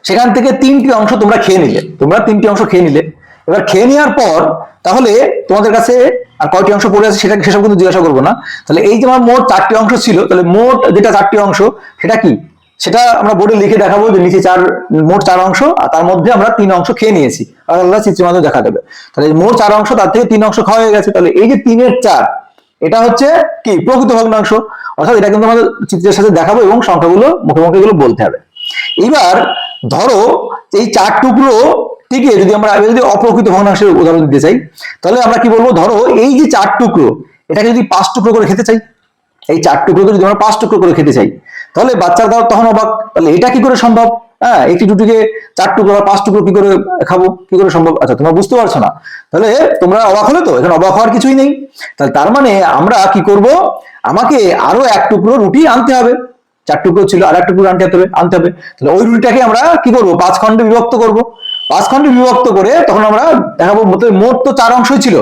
A: সেখান থেকে তিনটি অংশ তোমরা খেয়ে নিলে, এবার খেয়ে নেওয়ার পর তাহলে তোমাদের কাছে আর কয়টি অংশ পড়ে আছে সেটা সেসব কিন্তু জিজ্ঞাসা করবো না। তাহলে এই যে আমার মোট চারটি অংশ ছিল, তাহলে মোট যেটা চারটি অংশ সেটা কি, সেটা আমরা বোর্ডে লিখে দেখাবো যে নিচে মোট চার অংশ, আর তার মধ্যে আমরা তিন অংশ খেয়ে নিয়েছি, আর আল্লাহ চিত্রের মাধ্যমে দেখা দেবে। তাহলে মোট চার অংশ, তার থেকে তিন অংশ খাওয়া হয়ে গেছে। তাহলে এই যে 3/4 এটা হচ্ছে কি প্রকৃত ভগ্নাংশ, অর্থাৎ এটা কিন্তু আমাদের চিত্রের সাথে দেখাবো এবং সংখ্যাগুলো মুখে মুখে এগুলো বলতে হবে। এবার ধরো এই চার টুকরো টিকে যদি অপ্রকৃত ভগ্নাংশের উদাহরণ দিতে চাই, তাহলে আমরা কি বলবো, ধরো এই যে চার টুকরো এটাকে যদি 5 টুকরো করে খেতে চাই, এই চার টুকরোকে যদি আমরা 5 টুকরো করে খেতে চাই, তাহলে বাচ্চারা তখন অবাক, তাহলে এটা কি করে সম্ভব? হ্যাঁ, একটি রুটিকে 4 টুকরো বা 5 টুকরো কি করে খাবো, কি করে সম্ভব? আচ্ছা, তোমরা বুঝতে পারছো না, তাহলে তোমরা অবাক হলে তো, এখানে অবাক হওয়ার কিছুই নেই। তাহলে তার মানে আমরা কি করব, আমাকে আরো 1 টুকরো রুটি আনতে হবে। 4 টুকরো ছিল, আর 1 টুকরো আনতে হবে। তাহলে ওই রুটিটাকে আমরা কি করব, 5 খণ্ডে বিভক্ত করব। 5 খণ্ডে বিভক্ত করে তখন আমরা দেখাবো মোট তো 4 অংশই ছিল,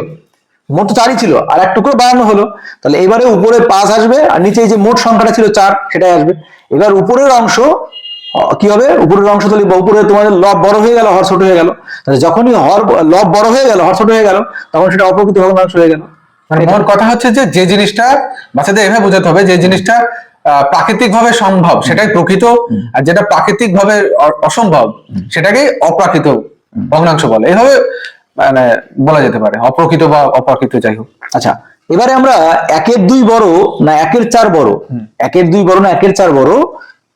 A: মোট তো 4ই ছিল, আর 1 টুকরো বাড়ানো হলো। তাহলে এবারে উপরে 5 আসবে, আর নিচে যে মোট সংখ্যাটা ছিল 4 সেটাই আসবে। এবার উপরের অংশ কি হবে, উপরের অংশ তাহলে উপরে তোমাদের লব বড় হয়ে গেল, হর ছোট হয়ে গেল। তাহলে যখনই লব বড় হয়ে গেল, হর ছোট হয়ে গেল, তখন সেটা অপ্রকৃত ভগ্নাংশ হয়ে গেল।
B: মানে মোট কথা হচ্ছে যে জিনিসটা বাচ্চাদের এভাবে বোঝাতে হবে, যে জিনিসটা প্রাকৃতিক ভাবে সম্ভব সেটাই প্রকৃত, আর যেটা প্রাকৃতিক ভাবে অসম্ভব সেটাকে অপ্রাকৃত ভগ্নাংশ বলে। এইভাবে মানে বলা যেতে পারে, অপ্রকৃত বা অপ্রাকৃত, যাই হোক।
A: আচ্ছা, এবারে আমরা 1/2 বড় না 1/4 বড়, 1/2 বড় না 1/4 বড়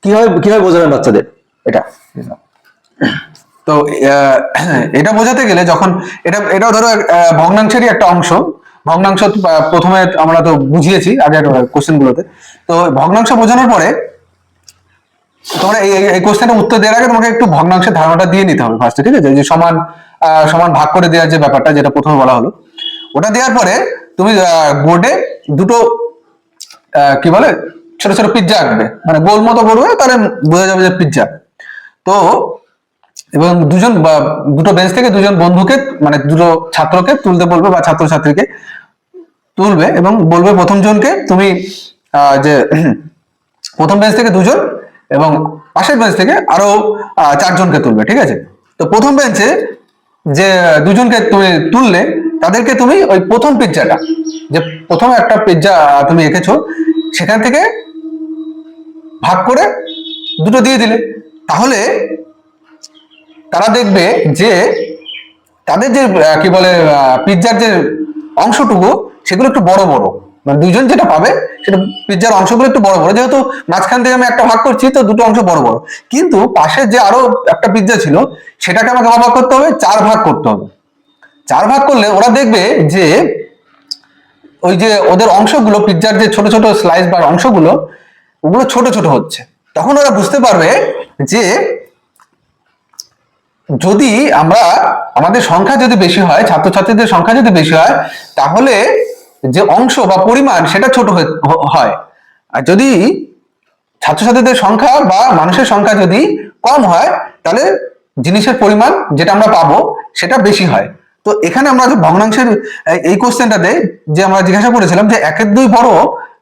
A: কিভাবে বোঝাবেন বাচ্চাদের এটা?
B: তো এটা বোঝাতে গেলে যখন এটা ধরো ভগ্নাংশেরই একটা অংশ। ভগ্নাংশ প্রথমে আমরা তো বুঝিয়েছি আগের কোশ্চেন গুলোতে। তো ভগ্নাংশ বোঝানোর পরে তোমরা এই কোশ্চেনের উত্তর দেওয়ার আগে তোমাকে একটু ভগ্নাংশের ধারণাটা দিয়ে নিতে হবে ফার্স্টে, ঠিক আছে? যে সমান ভাগ করে দেওয়ার যে ব্যাপারটা, যেটা প্রথমে বলা হলো, ওটা দেওয়ার পরে তুমি বোর্ডে দুটো কি বলে ছোট ছোট পিজ্জা আঁকবে, মানে গোল মতো করবে, তাহলে বোঝা যাবে যে পিজ্জা। তো এবং দুটো বেঞ্চ থেকে দুজন বন্ধুকে, মানে দুটো ছাত্রকে তুলতে বলবে বা ছাত্রছাত্রীকে তুলবে, এবং বলবে প্রথম জনকে তুমি যে প্রথম বেঞ্চ থেকে দুজন এবং পাশের বেঞ্চ থেকে আরো 4 জনকে তুলবে, ঠিক আছে? তো প্রথম বেঞ্চে যে দুজনকে তুমি তুললে তাদেরকে তুমি ওই প্রথম পিজ্জাটা, যে প্রথম একটা পিজ্জা তুমি এঁকেছো, সেখান থেকে ভাগ করে দুটো দিয়ে দিলে। তাহলে তারা দেখবে যে তাদের যে কি বলে পিজ্জার যে অংশটুকু সেগুলো একটু বড় বড়, মানে দুজন যেটা পাবে সেটা পিজ্জার অংশগুলো একটু বড় বড়, যেহেতু মাঝখান থেকে আমি একটা ভাগ করছি তো দুটো অংশ বড় বড়। কিন্তু পাশের যে আরো একটা পিজ্জা ছিল সেটাকে আমাকে ভাগ করতে হবে, 4 ভাগ করতে হবে। 4 ভাগ করলে ওরা দেখবে যে ওই যে ওদের অংশগুলো, পিজ্জার যে ছোট ছোট স্লাইস বা অংশগুলো, ওগুলো ছোট ছোট হচ্ছে। তখন ওরা বুঝতে পারবে যে যদি আমাদের সংখ্যা যদি বেশি হয়, ছাত্রছাত্রীদের সংখ্যা যদি বেশি হয়, তাহলে যে অংশ বা পরিমাণ সেটা ছোট হয়। আর যদি ছাত্রছাত্রীদের সংখ্যা বা মানুষের সংখ্যা যদি কম হয়, তাহলে জিনিসের পরিমাণ যেটা আমরা পাবো সেটা বেশি হয়। তো এখানে আমরা যে ভগ্নাংশের এই কোশ্চেনটাতে যে আমরা জিজ্ঞাসা করেছিলাম যে 1/2 বড়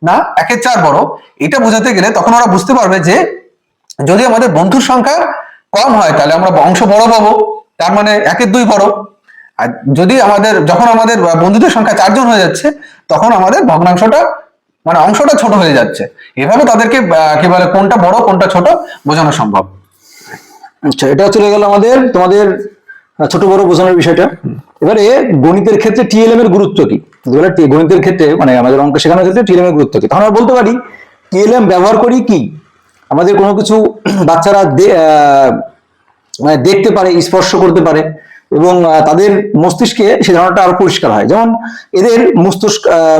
B: না 1/4 বড়, এটা বোঝাতে গেলে তখন ওরা বুঝতে পারবে যে যদি আমাদের বন্ধুর সংখ্যা কম হয় তাহলে আমরা অংশ বড় পাবো, তার মানে 1/2 বড়। আর যদি যখন আমাদের বন্ধুদের সংখ্যা 4 জন হয়ে যাচ্ছে, তখন আমাদের ভগ্নাংশটা মানে অংশটা ছোট হয়ে যাচ্ছে। এভাবে তাদেরকে কি বলে কোনটা বড় কোনটা ছোট বোঝানো সম্ভব।
A: আচ্ছা, এটা চলে গেল আমাদের তোমাদের ছোট বড় বোঝানোর বিষয়টা। এবারে গণিতের ক্ষেত্রে টিএলএম এর গুরুত্ব কি? এবারে গণিতের ক্ষেত্রে মানে আমাদের অঙ্ক শেখানোর ক্ষেত্রে টিএলএম এর গুরুত্ব কি? তখন আমরা বলতে পারি টিএলএম ব্যবহার করি কি আমাদের কোনো কিছু বাচ্চারা মানে দেখতে পারে, স্পর্শ করতে পারে এবং তাদের মস্তিষ্কে সে ধারণাটা আরো পরিষ্কার হয়। যেমন এদের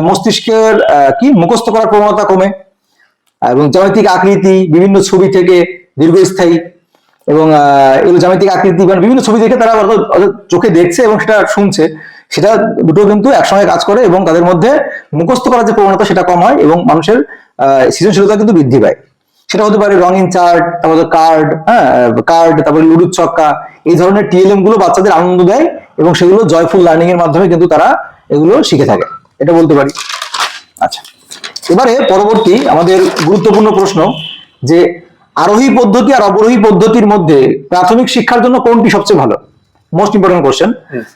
A: মস্তিষ্কের কি মুখস্থ করার প্রবণতা কমে এবং জ্যামিতিক আকৃতি বিভিন্ন ছবি থেকে দীর্ঘস্থায়ী এবং এগুলো জ্যামিতিক আকৃতি মানে বিভিন্ন ছবি দেখে তারা চোখে দেখছে এবং সেটা শুনছে, সেটা দুটো কিন্তু একসঙ্গে কাজ করে এবং তাদের মধ্যে মুখস্থ করার যে প্রবণতা সেটা কম হয় এবং মানুষের সৃজনশীলতা কিন্তু বৃদ্ধি পায়। সেটা হতে পারে রঙিন চার্ট, তারপরে কার্ড, তারপরে লুডুর ছক্কা, এই ধরনের টিএলএম গুলো বাচ্চাদের আনন্দ দেয় এবং সেগুলো জয়ফুল লার্নিং এর মাধ্যমে কিন্তু তারা এগুলো শিখে থাকে, এটা বলতে পারি। আচ্ছা, এবারে পরবর্তী আমাদের গুরুত্বপূর্ণ প্রশ্ন যে আরোহী পদ্ধতি আর অবরোহী পদ্ধতির মধ্যে প্রাথমিক শিক্ষার জন্য কোনটি সবচেয়ে ভালো? Most important question.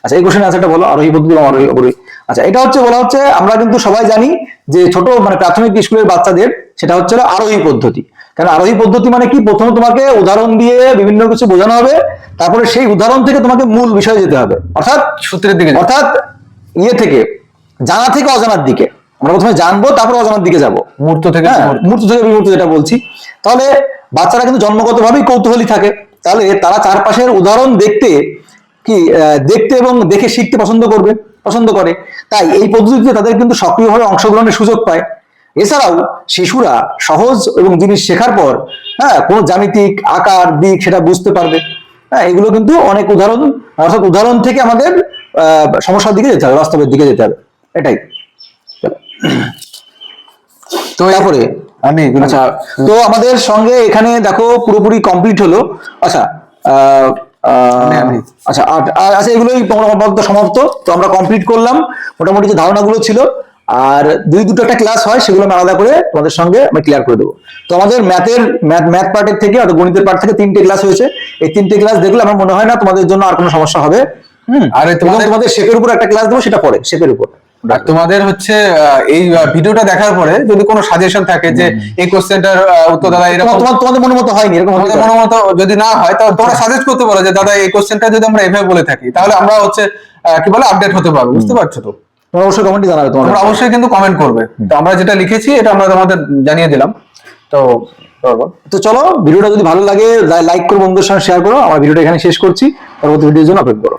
A: আচ্ছা, এই কোশ্চেন আনসারটা বলো, আরোহী পদ্ধতি এবং আরোহী অবরোহী। আচ্ছা, এটা বলা হচ্ছে আমরা কিন্তু সবাই জানি যে ছোট মানে প্রাথমিক স্কুলের বাচ্চাদের সেটা হচ্ছে আরোহী পদ্ধতি। কারণ আরোহী পদ্ধতি মানে কি, প্রথমে তোমাকে উদাহরণ দিয়ে বিভিন্ন কিছু বোঝানো হবে, তারপরে সেই উদাহরণ থেকে তোমাকে মূল বিষয়ে যেতে হবে, অর্থাৎ
B: সূত্রের দিকে,
A: অর্থাৎ থেকে জানা থেকে অজানার দিকে। আমরা প্রথমে জানবো, তারপরে অজানার দিকে যাবো,
B: মূর্ত থেকে
A: বিমূর্ত যেটা বলছি। তাহলে বাচ্চারা কিন্তু জন্মগতভাবেই কৌতূহলী থাকে, তাহলে তারা চারপাশের উদাহরণ দেখতে এবং দেখে শিখতে পছন্দ করে। তাই এই পদ্ধতিতে তাদের কিন্তু সক্রিয়ভাবে অংশগ্রহণের সুযোগ পায়। এছাড়াও শিশুরা সহজ এবং জিনিস শেখার পর কোন জ্যামিতিক আকার দিক সেটা বুঝতে পারবে। এগুলো কিন্তু অনেক উদাহরণ, অর্থাৎ উদাহরণ থেকে আমাদের সমস্যার দিকে যেতে হবে, বাস্তবের দিকে যেতে হবে, এটাই। তো তারপরে আচ্ছা, তো আমাদের সঙ্গে এখানে দেখো পুরোপুরি কমপ্লিট হলো। আচ্ছা আচ্ছা আচ্ছা, এগুলোই সমাপ্ত। তো আমরা কমপ্লিট করলাম মোটামুটি যে ধারণাগুলো ছিল, আর দুটো একটা ক্লাস হয় সেগুলো আমি আলাদা করে তোমাদের সঙ্গে আমি ক্লিয়ার করে দেবো। তো আমাদের ম্যাথ পার্টের থেকে অর্থাৎ গণিতের পার্ট থেকে 3টে ক্লাস হয়েছে। এই 3টে ক্লাস দেখলে আমার মনে হয় না তোমাদের জন্য আর কোনো সমস্যা হবে। আর তোমাদের শেপের উপর একটা ক্লাস দেবো, সেটা পরে শেপের উপর।
B: আর তোমাদের হচ্ছে এই ভিডিওটা দেখার পরে যদি কোনো সাজেশন থাকে যে এই কোশ্চেনটার উত্তর দাদা এরকম
A: তোমাদের মনের মতো হয়নি, এরকম
B: মনের মতো যদি না হয় তাহলে তোমরা সাজেস্ট করতে পারো যে দাদা এই কোশ্চেনটা যদি আমরা এভাবে বলে থাকি তাহলে আমরা হচ্ছে কি বলে আপডেট হতে পারবো, বুঝতে পারছো? তো
A: তোমরা অবশ্যই কমেন্টে জানাবে,
B: তোমরা অবশ্যই কিন্তু কমেন্ট করবে। তো আমরা যেটা লিখেছি এটা আমরা তোমাদের জানিয়ে দিলাম। তো
A: চলো, ভিডিওটা যদি ভালো লাগে লাইক করো, বন্ধুদের সঙ্গে শেয়ার করো। আমার ভিডিওটা এখানে শেষ করছি, পরবর্তী ভিডিওর জন্য অপেক্ষা করো।